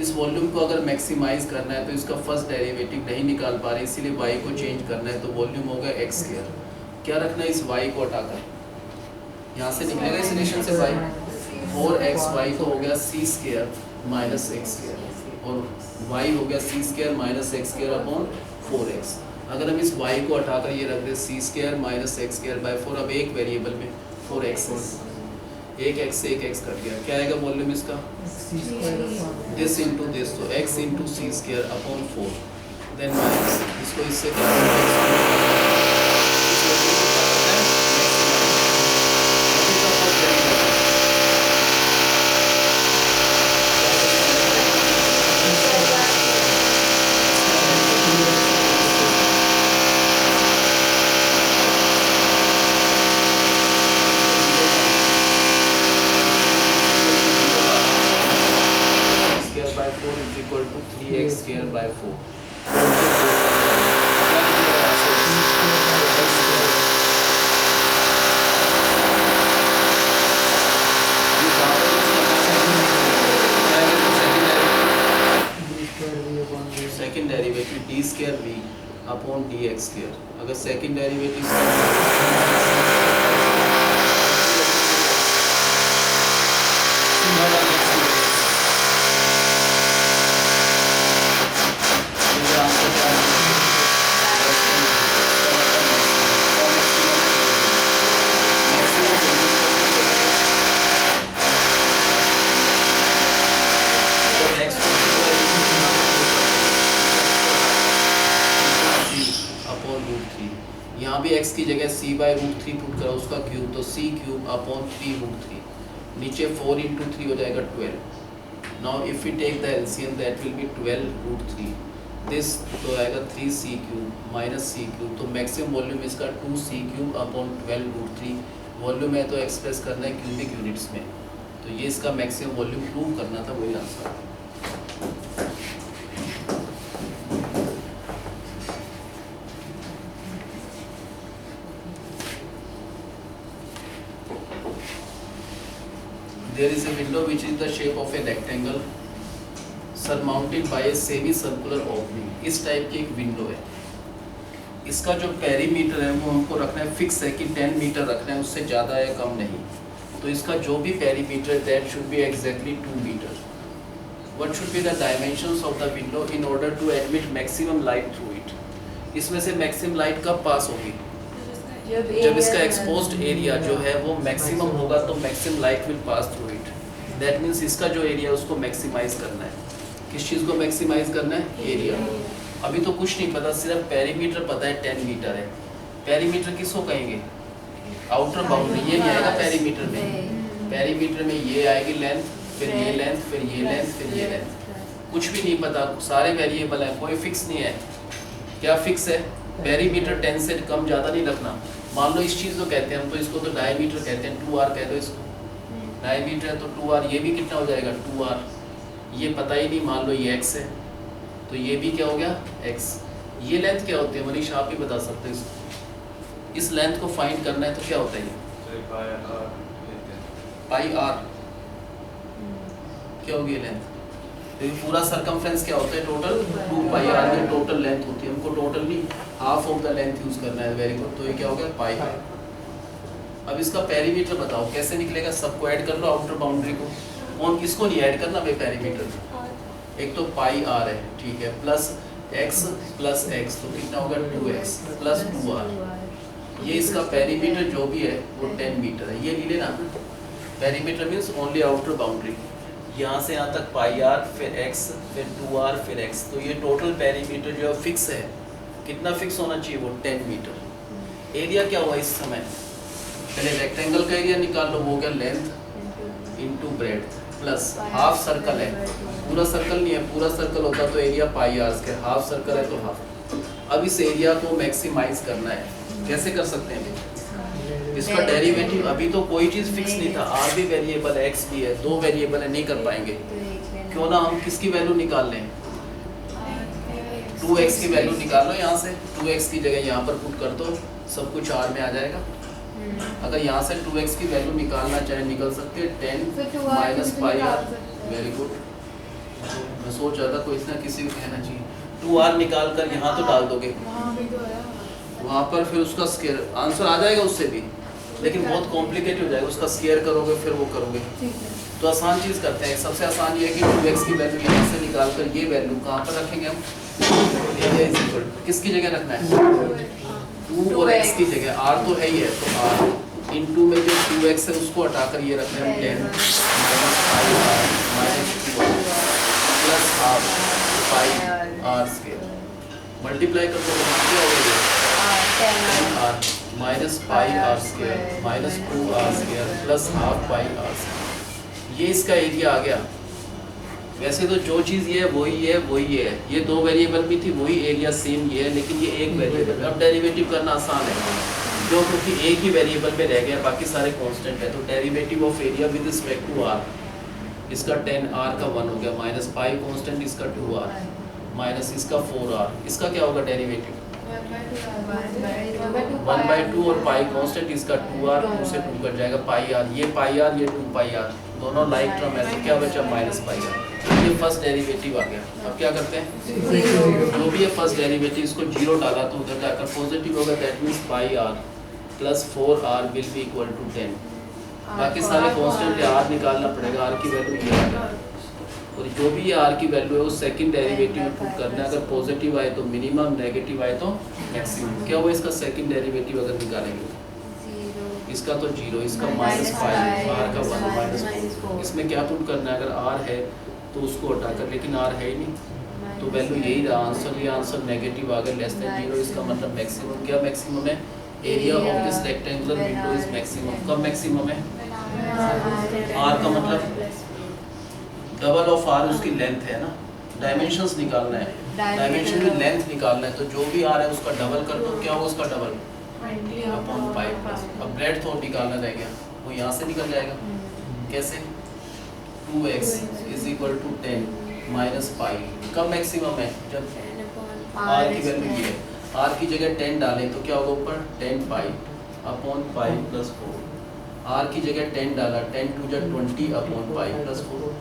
इस वॉल्यूम को अगर मैक्सिमाइज करना है तो इसका फर्स्ट डेरिवेटिव नहीं निकाल पा रहे, इसीलिए y को चेंज करना है तो वॉल्यूम होगा x स्क्वायर। क्या रखना है? इस y को हटाकर यहाँ से निकलेगा इस रिलेशन से y, 4xy तो हो गया c square minus x square, और y हो गया c square minus x square upon 4x। अगर हम इस y को हटाकर ये रख दें c square minus x square by 4, अब एक वेरिएबल में 4x, एक x से एक x कट गया, क्या आएगा वॉल्यूम इसका? दिस इंटू दिस, तो x into c square upon 4, then minus इसको इससे square by 4। Second derivative d square v upon d x square. अगर सेकंड डेरिवेटिव यहाँ भी x की जगह c/√3 पुट करा उसका क्यूब, तो c³/3√3, नीचे 4 × 3 हो जाएगा 12। Now if we take the LCM that will be 12√3, this तो आएगा 3c³ - c³, तो मैक्सिमम वॉल्यूम इसका 2c³/12√3 वॉल्यूम है, तो एक्सप्रेस करना है क्यूबिक यूनिट्स में, तो ये इसका मैक्सिमम वॉल्यूम प्रूव करना था, वही answer. There is a window which is the shape of a rectangle surmounted by a semi-circular opening। इस टाइप की एक विंडो है, इसका जो पेरीमीटर है वो हमको रखना है फिक्स है कि 10 मीटर रखना है, उससे ज़्यादा या कम नहीं। तो इसका जो भी perimeter that should be exactly 2 metre. What should be the dimensions of the window in order to admit maximum light through it. इसमें से मैक्सिमम लाइट कब पास होगी? जब इसका एक्सपोज्ड एरिया जो है वो मैक्सिमम होगा, तो maximum light will pass through it. That means इसका जो एरिया है उसको मैक्सिमाइज करना है। किस चीज़ को मैक्सिमाइज करना है? एरिया। अभी तो कुछ नहीं पता, सिर्फ पेरीमीटर पता है 10 मीटर है। पेरीमीटर किसको कहेंगे? Outer boundary. ये नहीं आएगा पेरीमीटर में, पेरीमीटर में ये आएगी लेंथ, फिर ये लेंथ, फिर ये लेंथ, फिर ये लेंथ। कुछ भी नहीं पता, सारे वेरिएबल हैं, कोई फिक्स नहीं है। क्या फिक्स है? पेरीमीटर 10 से कम ज़्यादा नहीं रखना। मान लो इस चीज़ को कहते हैं हम, तो इसको तो डायमीटर कहते हैं, 2r कह दो इसको। डायमीटर है तो 2r, ये भी कितना हो जाएगा? 2r। ये पता ही नहीं, मान लो ये x है, तो ये भी क्या हो गया? x। ये लेंथ क्या होती है मनीष, आप ही बता सकते हो इसको। इस लेंथ को फाइंड करना है तो क्या होता है ये? पाई r। क्या होगी लेंथ? तो ये पूरा सरकमफ्रेंस क्या होता है? टोटल 2 पाई r, ये टोटल लेंथ होती है। हमको टोटल नहीं, half of the length use करना है। Very good. तो ये क्या हो गया? पाई r। अब इसका पेरीमीटर बताओ कैसे निकलेगा? सबको ऐड कर लो, आउटर बाउंड्री को। कौन किसको नहीं ऐड करना भाई पेरीमीटर? एक तो पाई r है, ठीक है, प्लस x प्लस x, तो कितना होगा? 2x plus 2r। ये इसका पेरीमीटर जो भी है वो 10 मीटर है। ये ले लेना, perimeter means only outer boundary. यहाँ से यहाँ तक पाई r, फिर x, फिर 2r, फिर x। तो ये टोटल पेरीमीटर जो फिक्स है, कितना फिक्स होना चाहिए? वो 10 मीटर। एरिया क्या हुआ इस समय? पहले रेक्टेंगल का एरिया निकाल लो, वो क्या? Length into breadth, plus half circle है, पूरा सर्कल नहीं है। पूरा सर्कल होता तो area pi r square, half circle है तो हाफ। अब इस एरिया को मैक्सिमाइज करना है, कैसे कर सकते हैं? इसका डेरिवेटिव, अभी तो कोई चीज़ फिक्स नहीं था, r भी वेरिएबल है, x भी है, 2 वेरिएबल है, नहीं कर पाएंगे। क्यों ना हम किसकी वैल्यू निकाल लें? 2x की वैल्यू निकाल लो यहाँ से। 2x की जगह यहाँ पर पुट कर दो, सब कुछ r में आ जाएगा। अगर यहाँ से 2x की वैल्यू निकालना चाहे निकल सकते हैं, 10 minus pi r। Very good. मैं सोच रहा था कोई ना किसी को कहना चाहिए। 2r निकाल कर यहाँ तो डाल दोगे, वहाँ पर फिर उसका स्क्वायर आंसर आ जाएगा उससे भी, लेकिन बहुत कॉम्प्लिकेटेड हो जाएगा। उसका स्क्वायर करोगे फिर वो करोगे, तो आसान चीज़ करते हैं। सबसे आसान ये है कि 2x की वैल्यू यहाँ से निकाल कर ये वैल्यू कहाँ पर रखेंगे हम? एरिया इज इक्वल किसकी जगह रखना है? 2 और x की जगह। r तो है ही है, तो r इनटू में जो 2x है उसको हटाकर ये रखना है 10 minus 2r plus half pi r square. Multiply कर दो, क्या होगा ये? 10r minus pi r square minus 2r square plus half pi r square. ये इसका एरिया आ गया। वैसे तो जो चीज़ ये है वही है, वही है। ये 2 वेरिएबल भी थी, वही एरिया सेम ये है, लेकिन ये एक वेरिएबल है। अब डेरिवेटिव करना आसान है, जो क्योंकि एक ही वेरिएबल पे रह गया, बाकी सारे कांस्टेंट है। तो derivative of area with respect to r, इसका 10r का 1 हो गया, माइनस पाई कांस्टेंट इसका 2r माइनस इसका 4r। इसका क्या होगा डेरिवेटिव? 1/2 और पाई कांस्टेंट इसका 2r, 2 से 2 कट जाएगा, पाई r। ये पाई r, ये 2 पाई r, दोनों लाइक टर्म है, तो क्या बचा? Minus pi r। ये फर्स्ट डेरिवेटिव आ गया। अब क्या करते हैं? जो भी है फर्स्ट डेरिवेटिव, इसको 0 डाला तो उधर जाकर पॉजिटिव होगा। That means pi r plus 4r will be equal to 10। बाकी सारे कांस्टेंट r निकालना पड़ेगा। r की वैल्यू ये आ गया, और जो भी r की वैल्यू है वो सेकंड डेरिवेटिव में पुट करना है। अगर पॉजिटिव आए तो मिनिमम, नेगेटिव आए तो मैक्सिमम। क्या हुआ इसका सेकंड डेरिवेटिव अगर निकालेंगे? इसका तो 0, इसका माइनस 5, r का 1 माइनस 4। इसमें क्या पुट करना है? अगर r है तो उसको हटाकर, लेकिन r है ही नहीं, तो तो वैल्यू यही रहा आंसर, ये आंसर नेगेटिव आ गया, लेस देन 0, इसका मतलब मैक्सिमम क्या मैक्सिमम है, area of this rectangular window is maximum. कब मैक्सिमम है, आर का मतलब डबल ऑफ आर उसकी लेंथ है ना, डायमेंशंस निकालना है, डायमेंशन में लेंथ निकालना है, तो जो भी आर है उसका डबल कर दो, क्या होगा उसका डबल अपॉन 5। अब ब्रेड थोड़ा निकालना रह गया, वो यहाँ से निकल जाएगा, कैसे 2x is equal to 10 minus pi. कब मैक्सिमम है, जब आर की वैल्यू ये है, आर की जगह 10 डालें तो क्या होगा ऊपर 10 pi upon pi plus 4, r की जगह 10 डाला 10 टू जा 20 अपॉन पाई प्लस 4,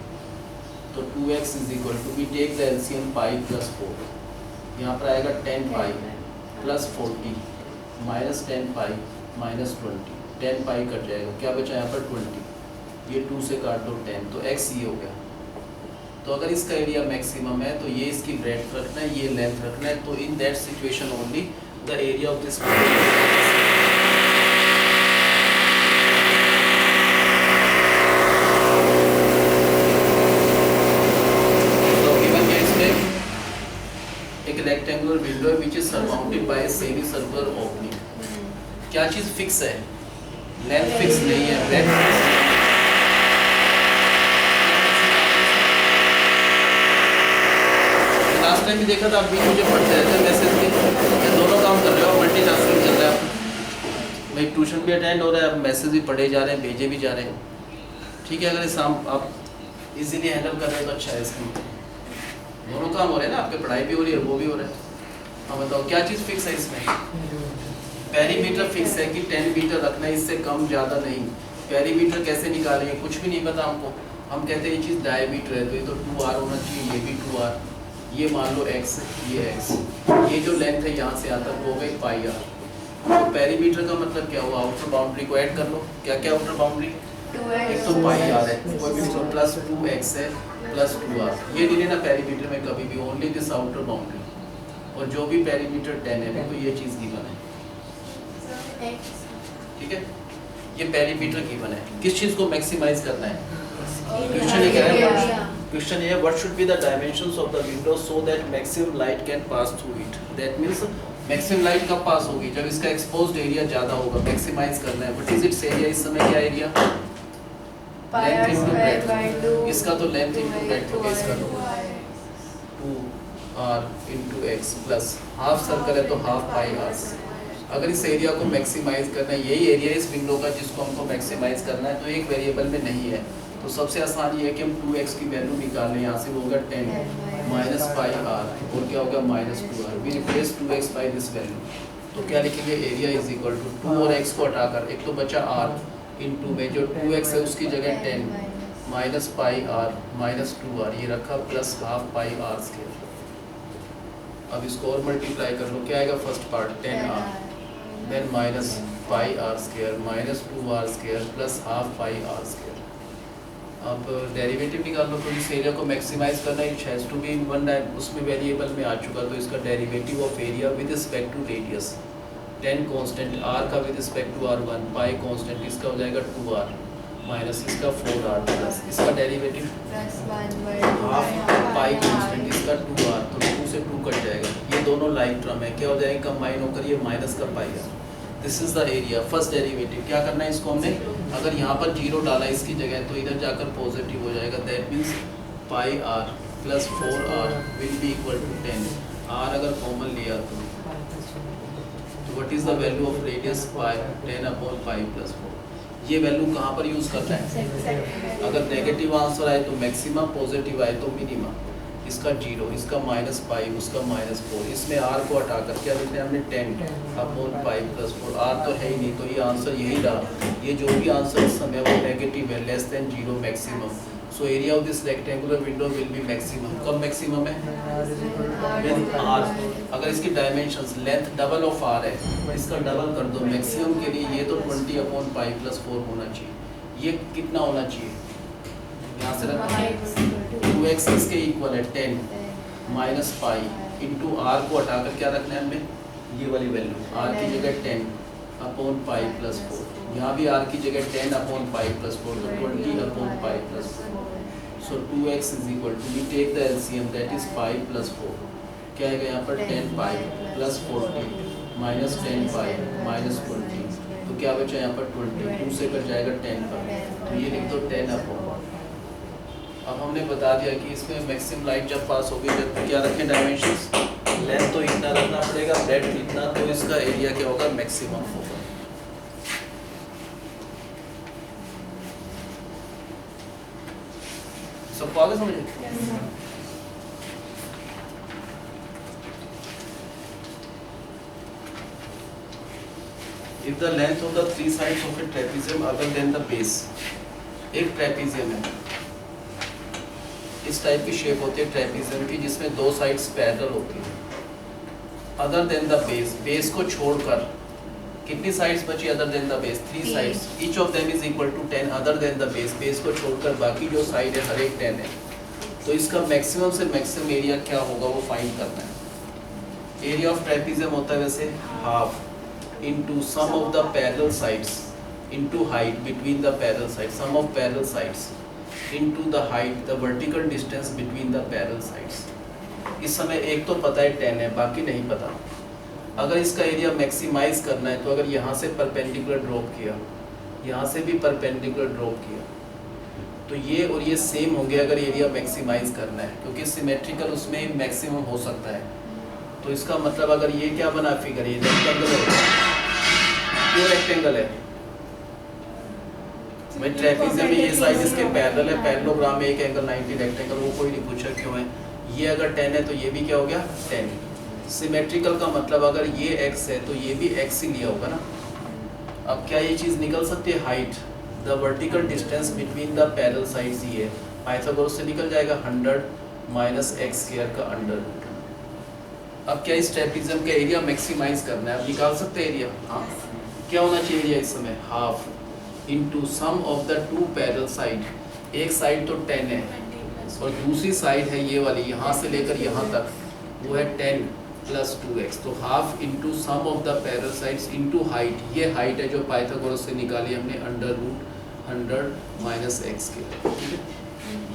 तो 2x is equal to we take the LCM pi plus 4, यहाँ पर आएगा 10 pi plus 40 minus 10 pi minus 20, 10 pi cut जाएगा, क्या बचा यहाँ पर 20, ये 2 से काट दो 10, तो x ये हो गया। तो अगर इसका एरिया मैक्सिमम है तो ये इसकी ब्रेड्थ रखना है, ये लेंथ रखना है, तो in that situation only the area of this rectangular window है which is surmounted by a semicircular opening। क्या चीज फिक्स है, लेंथ फिक्स नहीं है, ब्रेड्थ फिक्स है। लास्ट टाइम भी देखा था, आप भी मुझे पढ़ते रहते हैं मैसेज के, दोनों काम कर रहे हो, मल्टीटास्किंग चल रहा है, मैं ट्यूशन भी अटेंड हो रहा है, मैसेज भी पढ़े जा रहे हैं, भेजे भी जा रहे हैं, ठीक है। अगर शाम आप इजीली हैंडल कर रहे हो तो अच्छा है, इसमें दोनों काम हो रहे हैं ना, आपके पढ़ाई भी हो रही है, वो भी हो रहा है। अब बताओ क्या चीज़ फिक्स है इसमें, पेरीमीटर फिक्स है कि 10 मीटर रखना है, इससे कम ज़्यादा नहीं। पेरीमीटर कैसे निकालेंगे, कुछ भी नहीं पता हमको, हम कहते हैं ये चीज़ डायमीटर है तो ये तो 2r होना चाहिए, ये भी 2r, ये मान लो x, ये x, ये जो लेंथ है यहाँ से यहाँ तक वो हो गई पाई r। तो पेरीमीटर का मतलब क्या हुआ, आउटर बाउंड्री को ऐड कर लो, क्या क्या आउटर बाउंड्री, एक तो पाई r है, कोई भी तो प्लस 2x है प्लस 2r, ये नहीं लेना पेरीमीटर में कभी भी, ओनली दिस आउटर बाउंड्री, और जो भी पेरीमीटर 10 है तो ये चीज़ गिवन है, ठीक है। ये पेरीमीटर गिवन है, किस चीज़ को मैक्सिमाइज करना है, क्वेश्चन ये कह रहा है, क्वेश्चन ये what should be the dimensions of the window so that maximum light can pass through it. That means maximum light कब पास होगी, जब इसका एक्सपोज्ड एरिया ज़्यादा होगा, मैक्सिमाइज करना है। व्हाट इज इट्स एरिया, इस समय क्या एरिया, लेंथ इनटू ब्रेड्थ, इसका तो लेंथ इनटू ब्रेड्थ हो गया, इसका तो 2r into x plus half circle है तो हाफ पाई r। अगर इस एरिया को मैक्सिमाइज करना है, यही एरिया इस विंडो का जिसको हमको मैक्सिमाइज करना है, तो एक वेरिएबल में नहीं है, तो सबसे आसान ये है कि हम 2x की वैल्यू निकाल लें, यहाँ से होगा 10 माइनस पाई r और क्या होगा minus 2r, we replace 2x by this value, तो क्या लिखेंगे, एरिया इज इक्वल टू 2 और x को हटाकर एक तो बचा r इनटू में जो 2x है उसकी जगह 10 minus pi r minus 2r, ये रखा plus half pi r square. अब इसको और मल्टीप्लाई कर लो, क्या आएगा, first part 10r then minus pi r square minus 2r square plus half pi r square. अब डेरिवेटिव निकाल लो, तो इस एरिया को मैक्सिमाइज करना है, it has to be in one time, उसमें वेरिएबल में आ चुका, तो इसका derivative of area with respect to radius, 10 constant, r का with respect to r1, pi constant, इसका हो जाएगा 2r माइनस इसका 4r प्लस इसका डेरिवेटिव हाफ पाई कांस्टेंट, इसका 2r, तो 2 से 2 कट जाएगा, ये दोनों लाइक टर्म है, क्या हो जाएगा, कंबाइन होकर ये माइनस का पाई है। This is the area, first derivative. क्या करना है इसको हमने, अगर यहाँ पर 0 डाला इसकी जगह तो इधर जाकर पॉजिटिव हो जाएगा, that means pi r plus 4r will be equal to 10, r अगर कॉमन लिया तो what is the value of radius, pi 10 upon pi plus 4। ये वैल्यू कहाँ पर यूज़ करना है, अगर नेगेटिव आंसर आए तो मैक्सिमम, पॉजिटिव आए तो मिनिमम, इसका 0, इसका माइनस पाई, उसका माइनस 4, इसमें r को हटाकर क्या लिखते हैं हमने 10 अपॉन पाई प्लस 4, r तो है ही नहीं, तो ये आंसर यही रहा, ये जो भी आंसर इस समय वो नेगेटिव है, less than 0 maximum, so area of this rectangular window will be maximum. कब मैक्सिमम है, व्हेन r, अगर इसकी dimensions length double of r है, इसका डबल कर दो, मैक्सिमम के लिए ये तो 20 अपॉन पाई प्लस 4 होना चाहिए, ये कितना होना चाहिए, यहाँ से रखना 2x इसके इक्वल है 10 माइनस पाई इंटू r को हटाकर क्या रखना है हमें, ये वाली वैल्यू, r की जगह 10 अपॉन पाई प्लस 4, यहाँ भी r की जगह 10 अपॉन पाई प्लस 4, तो 20 upon pi plus 4, so 2x is equal to, we take the LCM that is pi plus 4, क्या आएगा यहाँ पर 10 pi plus 40 minus 10 pi minus 20, तो क्या बचा यहाँ पर 20, 2 से कट जाएगा 10 पर, तो ये लिख दो 10 अपॉन। अब हमने बता दिया कि इसमें मैक्सिमम लाइट जब पास होगी, जब क्या रखें डायमेंशंस, लेंथ तो इतना रखना पड़ेगा, ब्रेड्थ इतना, तो इसका एरिया क्या होगा, मैक्सिमम होगा। सबको आगे समझे? If the length of the three sides of a trapezium other than the base, एक ट्रेपीजियम है, इस टाइप की शेप होती है ट्रेपीजियम की जिसमें दो साइड्स पैरेलल होती है। Other than the base, base को छोड़कर कितनी साइड्स बची other than the base, 3 sides, each of them is equal to 10 other than the base, base को छोड़कर बाकी जो साइड है हर एक 10 है। तो इसका मैक्सिमम से मैक्सिमम एरिया क्या होगा वो फाइंड करना है। एरिया ऑफ ट्रेपीजियम होता है वैसे half into sum of the parallel sides into height between the parallel sides, sum of parallel sides into the height, the vertical distance between the parallel sides। इस समय एक तो पता है 10 है, बाकी नहीं पता। अगर इसका एरिया मैक्सिमाइज करना है तो अगर यहाँ से परपेंडिकुलर ड्रॉप किया, यहाँ से भी परपेंडिकुलर ड्रॉप किया, तो ये और ये सेम होंगे अगर एरिया मैक्सिमाइज करना है, क्योंकि सिमेट्रिकल उसमें मैक्सिमम हो सकता है। तो इसका मतलब अगर ये क्या बना फिगर, ये रेक्टेंगल है, क्यों रेक्टेंगल है भाई, ट्रेपीजियम में ये साइड इसके पैरेलल है, पैरेललोग्राम में एक एंगल 90 रेक्टेंगल, वो कोई नहीं पूछा क्यों है। ये अगर 10 है तो ये भी क्या हो गया 10। सिमेट्रिकल का मतलब अगर ये x है तो ये भी x ही लिया होगा ना। अब क्या ये चीज़ निकल सकती है, height, the vertical distance between the parallel sides, ये पाइथागोरस से निकल जाएगा 100 माइनस एक्स स्क्वायर का अंडर रूट। अब क्या इस ट्रेपीजियम का एरिया मैक्सिमाइज करना है, अब निकाल सकते हैं एरिया। हाँ, क्या होना चाहिए एरिया इस समय, half into sum of the two parallel side, एक साइड तो 10 है और दूसरी साइड है ये वाली, यहाँ से लेकर यहाँ तक वो है 10 प्लस 2x, तो half into sum of the parallel sides into height, ये हाइट है जो पाइथागोरस से निकाली हमने अंडर रूट 100 माइनस एक्स के, ठीक है।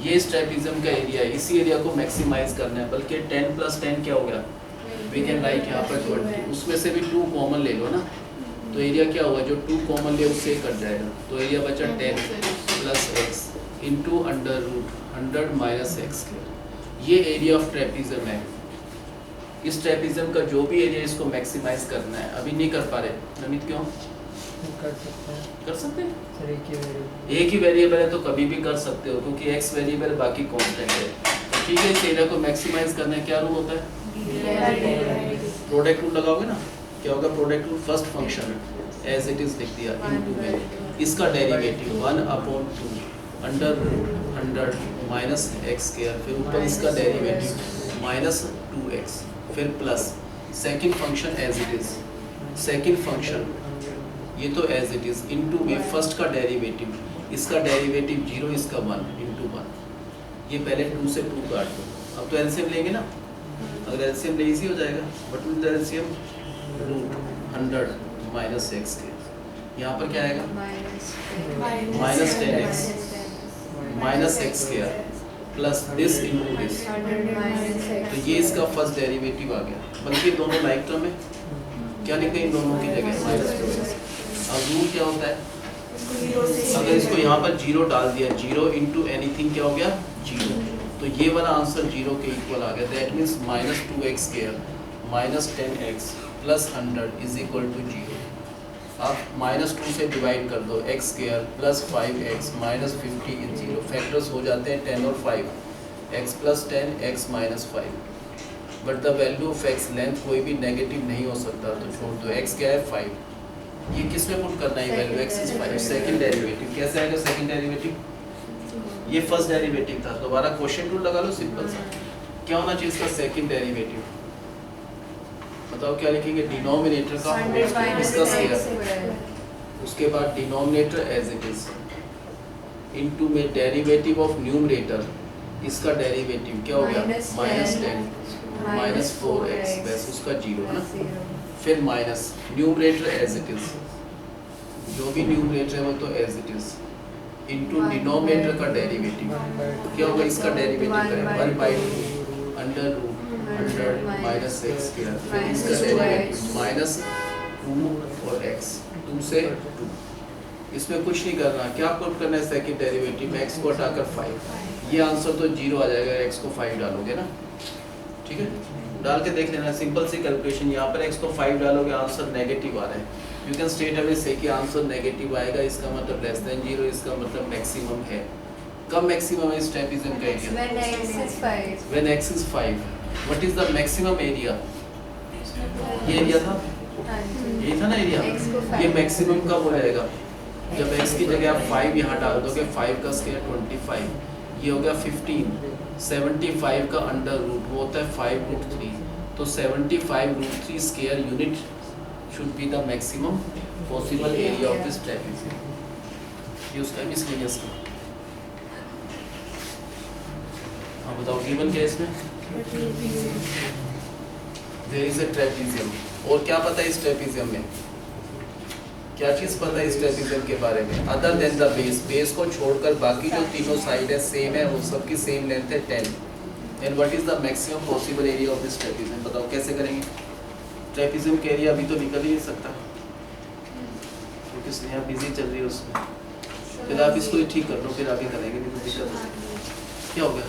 ये इस ट्रेपीजियम का एरिया है, इसी एरिया को मैक्सिमाइज करना है, बल्कि 10 प्लस 10 क्या हो गया, वी कैन राइट यहाँ पर 20, उसमें से भी 2 कॉमन ले लो ना, तो एरिया क्या होगा, जो 2 कॉमन ले उससे कट जाएगा, तो एरिया बचा 10 plus x into under root 100 minus x square. ये एरिया ऑफ ट्रेपीजियम है। इस ट्रेपीजियम का जो भी एरिया इसको मैक्सिमाइज करना है, अभी नहीं कर पा रहे नमित, क्यों कर सकते हैं कर सकते हैं, सर, एक ही वेरिएबल है तो कभी भी कर सकते हो, क्योंकि एक्स वेरिएबल बाकी कांस्टेंट है। ठीक है, इस एरिया को मैक्सिमाइज करना है, क्या रूल होता है, प्रोडक्ट रूल लगाओगे ना, क्या होगा product rule, first function as it is लिख दिया इनटू में इसका derivative 1/2 under root 100 minus x square, फिर ऊपर इसका डेरिवेटिव माइनस 2x, फिर plus second function as it is, second function ये तो एज इट इज इनटू में फर्स्ट का डेरिवेटिव, इसका डेरिवेटिव 0, इसका 1 इंटू 1, ये पहले 2 से 2 काट दो। अब तो एलसीएम लेंगे ना, अगर एलसीएम ले इजी हो जाएगा, but with the LCM root 100 minus x के, यहाँ पर क्या आएगा minus 10x minus x square plus this into this, तो ये इसका फर्स्ट डेरिवेटिव आ गया, बल्कि दोनों लाइक टर्म है, क्या लिखते हैं इन दोनों की जगह माइनस 2x। अब रूल क्या होता है, अगर इसको यहाँ पर 0 डाल दिया, 0 इंटू एनीथिंग क्या हो गया 0, तो ये वाला आंसर 0 के इक्वल आ गया, that means minus 2x square minus 10x plus 100 is equal to 0। आप माइनस 2 से डिवाइड कर दो, x square plus 5x minus 50 is 0, factors हो जाते हैं 10 और 5, x plus 10 x minus 5, but the value of x length कोई भी नेगेटिव नहीं हो सकता, तो छोड़ दो, x क्या है 5, ये किस में पुट करना है value, x is 5, second derivative कैसे आएगा, सेकंड डेरिवेटिव ये फर्स्ट डेरिवेटिव था, दोबारा क्वोशिएंट रूल लगा लो सिंपल सा, क्या होना चाहिए इसका सेकंड डेरिवेटिव, बताओ क्या लिखेंगे, डिनोमिनेटर का इसका स्क्वायर, उसके बाद denominator as it is into में डेरिवेटिव ऑफ न्यूमरेटर, इसका डेरिवेटिव क्या हो गया माइनस 10 माइनस 4x, बस उसका 0 है ना, फिर minus numerator as it is, जो भी न्यूमरेटर है वो तो as it is into denominator का डेरिवेटिव, क्या होगा इसका डेरिवेटिव करें 1/2 under root 100 minus x square, फिर इसका डेरिवेटिव माइनस 2 और x 2 से 2। इसमें कुछ नहीं करना, क्या पुट करना है सेकंड डेरिवेटिव में, x को हटाकर 5, ये आंसर तो 0 आ जाएगा, x को 5 डालोगे ना, ठीक है, डाल के देख लेना, सिंपल सी कैलकुलेशन। यहाँ पर x को 5 डालोगे आंसर नेगेटिव आ रहा है, यू कैन स्टेट अवे से कि आंसर नेगेटिव आएगा, इसका मतलब लेस देन 0, इसका मतलब मैक्सिमम है। कब मैक्सिमम है इस ट्रेपेजियम का area? When x is 5. When x is 5, what is the maximum area? ये एरिया था, ये था ना एरिया, X को 5 ये मैक्सिमम कब हो जाएगा? जब x की जगह आप 5 यहाँ डाल दोगे, 5 का स्क्वायर 25, ये हो गया 15, 75 का अंडर रूट वो होता है 5√3, तो 75√3 square unit should be the maximum possible area of this trapezium. ये उसका मिसलेनियस का। हाँ बताओ, गिवन क्या है इसमें? देयर इज अ ट्रेपेजियम, और क्या पता है इस ट्रेपेजियम में? क्या चीज़ पता है इस ट्रेपेजियम के बारे में? Other than the base, base को छोड़कर बाकी जो तीनों साइड है सेम है, वो सबकी सेम लेंथ है 10। And what is the maximum possible area of this trapezium? बताओ कैसे करेंगे? ट्रेपेजियम के एरिया अभी तो निकल ही नहीं सकता क्योंकि स्नेहा बिजी चल रही है उसमें, फिर आप इसको ही ठीक कर लो, फिर आगे करेंगे, नहीं तो दिक्कत है। क्या हो गया?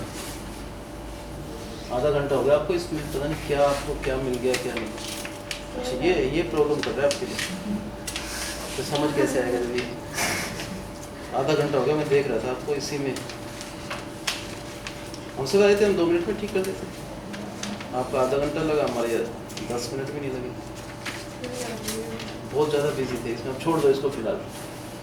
आधा घंटा हो गया आपको इसमें, पता नहीं क्या आपको क्या मिल गया क्या नहीं। अच्छा ये प्रॉब्लम कर रहा है आपके लिए, तो समझ कैसे आएगा? जल्दी आधा घंटा हो गया, मैं देख रहा था आपको इसी में, हमसे कह रहे थे हम 2 मिनट में ठीक कर देते, आपका आधा घंटा लगा, हमारे 10 मिनट भी नहीं लगे, बहुत ज़्यादा बिजी थे इसमें। अब छोड़ दो इसको फिलहाल,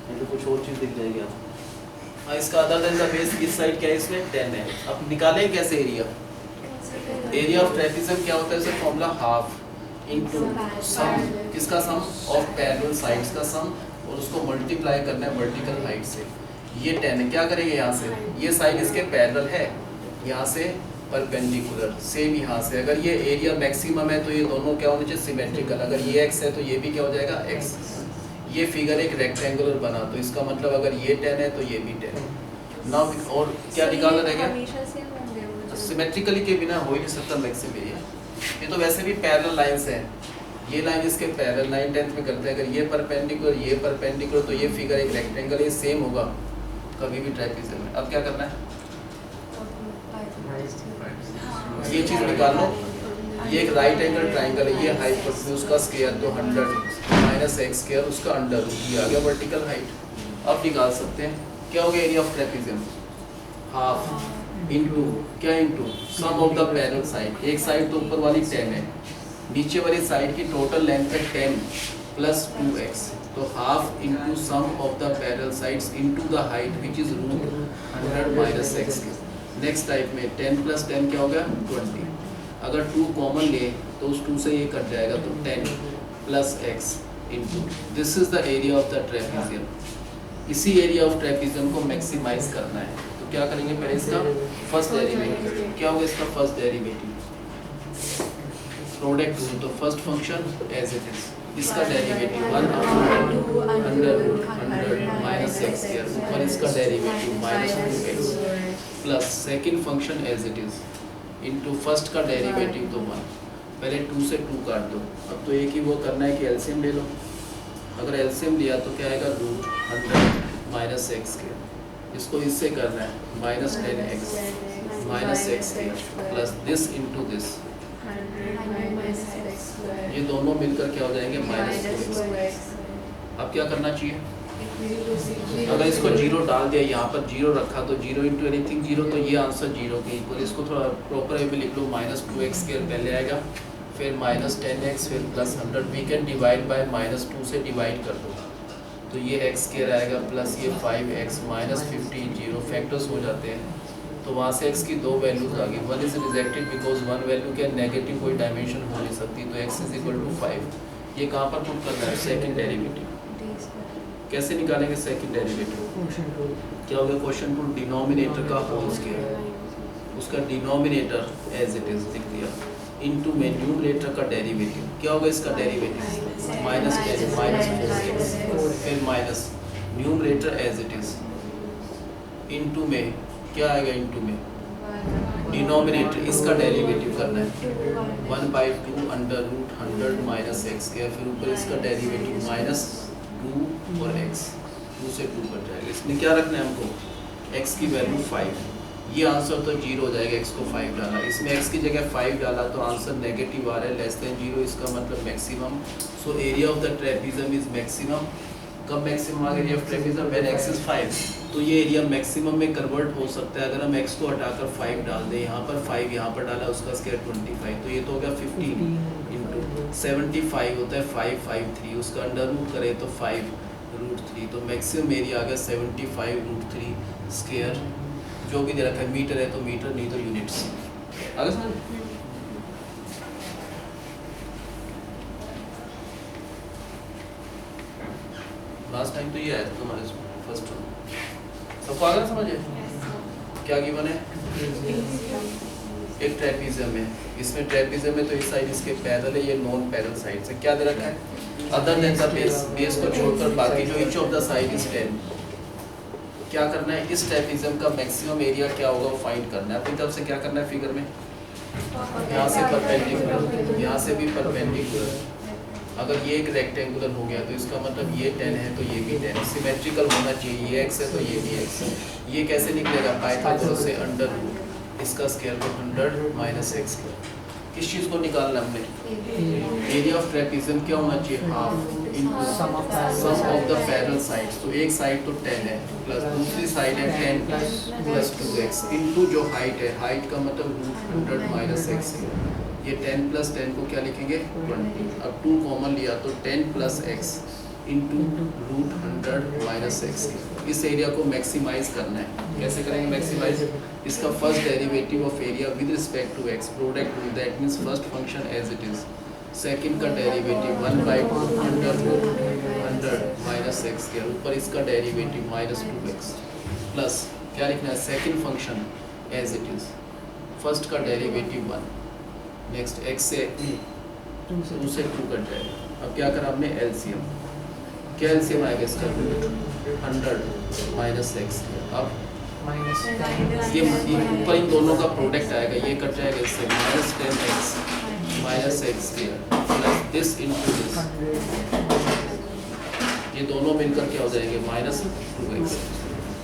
नहीं तो कुछ और चीज़ दिख जाएगी आपको। हाँ, इसका अदर देन द बेस इस साइड क्या है, इसमें 10 है। अब निकालें कैसे एरिया? एरिया ऑफ ट्रेपेजियम क्या होता है? इसका फॉर्मूला हाफ इनटू सम, किसका सम? ऑफ पैरेलल साइड्स का सम, और उसको मल्टीप्लाई करना है वर्टिकल हाइट से। ये 10 है, क्या करेंगे यहाँ से, ये साइड इसके पैरेलल है, यहाँ से परपेंडिकुलर, सेम यहाँ से। अगर ये एरिया मैक्सिमम है तो ये दोनों क्या होने चाहिए? सिमेट्रिकल। अगर ये x है तो ये भी क्या हो जाएगा? x। ये फिगर एक रेक्टेंगुलर बना, तो इसका मतलब अगर ये 10 है तो ये भी 10। नाउ और क्या निकालना रहेगा? सिमेट्रिकली के बिना हो ही नहीं सकता मैक्सिमम एरिया। ये तो वैसे भी पैरेलल लाइंस हैं, ये लाइन इसके पैरेलल 9 10th में करते हैं, अगर ये परपेंडिकुलर तो ये फिगर एक रेक्टेंगल, ये सेम होगा कभी भी ट्राइपेजियम में। अब क्या करना है? ये चीज़ निकाल लो, ये एक राइट एंगल ट्राइंगल है, ये हाइपोटेन्यूज का स्क्वायर तो 100 माइनस एक्स स्क्वायर, उसका अंडर रूट, ये आ गया वर्टिकल हाइट। अब निकाल सकते हैं क्या हो गया area of trapezium? Half into क्या? Into sum of the parallel side. एक साइड तो ऊपर वाली 10 है, नीचे वाली साइड की टोटल लेंथ है 10 प्लस 2x, तो half into sum of the parallel sides into the height which is root 100 minus x. Next type में 10 प्लस 10 क्या हो गया? 20। अगर 2 कॉमन ले तो उस 2 से ये कट जाएगा, तो 10 plus x into this is the area of the trapezium. इसी एरिया ऑफ ट्रेपेजियम को मैक्सिमाइज करना है, तो क्या करेंगे? पहले इसका फर्स्ट डेरिवेटिव क्या होगा? इसका फर्स्ट डेरिवेटिव प्रोडक्ट रूल, तो first function as it is, इसका derivative 1 under root 100 minus x square, ऊपर इसका derivative minus 2x plus second function as it is into first का डेरिवेटिव तो 1। पहले 2 से 2 काट दो, अब तो एक ही वो करना है कि एलसीएम ले लो। अगर एलसीएम लिया तो क्या आएगा? रूट 100 माइनस एक्स स्क्वायर, इसको इससे करना है minus 10x minus x plus this into this, ये दोनों मिलकर क्या हो जाएंगे? Minus 2x। अब क्या करना चाहिए? अगर इसको 0 डाल दिया, यहाँ पर 0 रखा तो 0 इंटू एनीथिंग 0, तो ये आंसर 0 के इक्वल। इसको थोड़ा प्रॉपर वे में लिख लो, माइनस 2x स्क्वायर पहले आएगा, फिर माइनस 10x, फिर plus 100। We can divide by minus 2 से डिवाइड कर दो, तो ये x स्क्वायर आएगा प्लस ये 5x माइनस 50, 0 फैक्टर्स हो जाते हैं, तो वहाँ से x की 2 वैल्यूज आ गई। 1 इज रिजेक्टेड बिकॉज 1 वैल्यू के नेगेटिव कोई डायमेंशन हो नहीं सकती, तो x इज इक्वल टू 5। ये कहाँ पर पुट करना है? Second derivative. कैसे निकालेंगे सेकंड डेरिवेटिव? क्या हो गया? क्वेश्चन टू डिनोमिनेटर का होल स्क्वायर, उसका डिनोमिनेटर एज इट इज लिख दिया, इनटू में न्यूमरेटर का डेरिवेटिव। क्या होगा इसका डेरिवेटिव? माइनस 10 माइनस 4x, फिर minus numerator as it is into में क्या आएगा, इनटू में डिनोमिनेटर इसका डेरिवेटिव करना है 1/2 under root 100 minus x square, फिर ऊपर इसका डेरिवेटिव माइनस 2 और x 2 से 2 कट जाएगा। इसमें क्या रखना है हमको, x की वैल्यू 5। ये आंसर तो 0 हो जाएगा, x को 5 डाला, इसमें x की जगह 5 डाला तो आंसर नेगेटिव आ रहा है, लेस देन 0, इसका मतलब maximum. So area of the trapezium is maximum. कब मैक्सिमम आ गया area of trapezium, when x is 5। तो ये एरिया मैक्सिमम में कन्वर्ट हो सकता है अगर हम x को हटाकर 5 डाल दें, यहाँ पर 5 यहाँ पर डाला, उसका स्क्वायर 25, तो ये तो हो गया 15 इंटू 75 होता है 553, उसका अंडर रूट करें तो 5√3, तो मैक्सिमम एरिया आ गया 75√3 स्क्वायर। जो भी दे रखा है, मीटर है तो मीटर, नहीं तो यूनिट्स। आगे समझ, लास्ट टाइम तो ये आया था तुम्हारे फर्स्ट वन, सबको आगे समझे क्या गिवन है। एक ट्रेपीजियम है, इसमें ट्रेपीजियम में तो इस साइड इसके पैरेलल है, ये नॉन पैरेलल साइड से क्या दे रखा है, other than the base, base को छोड़कर बाकी जो each of the side is 10। क्या करना है, इस ट्रेपीजियम का मैक्सिमम एरिया क्या होगा वो फाइंड करना है। अपनी तरफ से क्या करना है, फिगर में यहाँ से परपेंडिकुलर, यहाँ से भी परपेंडिकुलर। अगर ये एक रेक्टेंगुलर हो गया तो इसका मतलब ये 10 है तो ये भी 10, सिमेट्रिकल होना चाहिए, ये x है तो ये भी x है। ये कैसे निकलेगा, पाइथागोरस से अंडर रूट इसका स्क्वायर को 100 माइनस x स्क्वायर। किस चीज़ को निकालना हमने, एरिया ऑफ ट्रेपीजियम क्या होना चाहिए, half into sum of the parallel sides. तो एक साइड तो 10 है प्लस दूसरी साइड है 10 प्लस 2x इनटू जो हाइट है, हाइट का मतलब रूट 100 माइनस x स्क्वायर। ये 10 प्लस 10 को क्या लिखेंगे 20, अब 2 कॉमन लिया तो 10 plus x into root 100 minus x। इस एरिया को मैक्सिमाइज करना है, कैसे करेंगे मैक्सिमाइज, इसका first derivative of area with respect to x, product rule, that means first function as it is, second का derivative 1/2 under root 100 minus x के ऊपर इसका डेरिवेटिव माइनस 2x प्लस क्या लिखना है, second function as it is, first का डेरिवेटिव 1, नेक्स्ट x से 2 से 2 कट जाएगा। अब क्या करा हमने, एलसीएम, क्या एलसीएम आएगा इसका, रूट 100 माइनस x। अब माइनस ये ऊपर इन दोनों का प्रोडक्ट आएगा, ये कट जाएगा इससे minus 10x minus x plus this into this, ये दोनों मिलकर क्या हो जाएंगे माइनस 2x।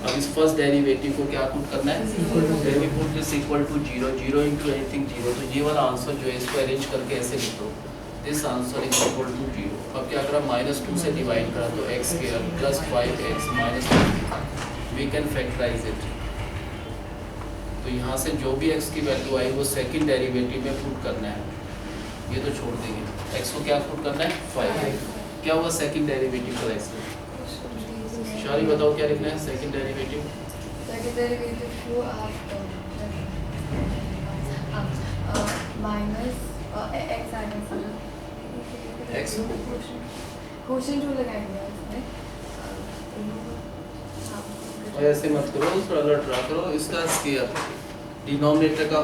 अब इस फर्स्ट डेरिवेटिव को क्या पुट करना है, we put this equal to 0, 0 into anything 0, तो ये वाला आंसर जो है इसको अरेंज करके ऐसे लिख दो, this answer is equal to 0। अब क्या करा, माइनस 2 से डिवाइड करा तो x square plus 5x minus 2, we can factorise it. तो यहाँ से जो भी x की वैल्यू आई वो सेकंड डेरिवेटिव में पुट करना है, ये तो छोड़ देंगे, x को क्या पुट करना है 5। क्या हुआ सेकंड डेरिवेटिव पर x का, शारी बताओ क्या लिखना है सेकंड डेरिवेटिव, सेकंड डेरिवेटिव को आप माइनस x आएगा, x क्वोशिएंट रूल लगाएंगे इसमें, और ऐसे मत करो, थोड़ा अलर्ट रहा करो, इसका स्क्वायर डिनोमिनेटर का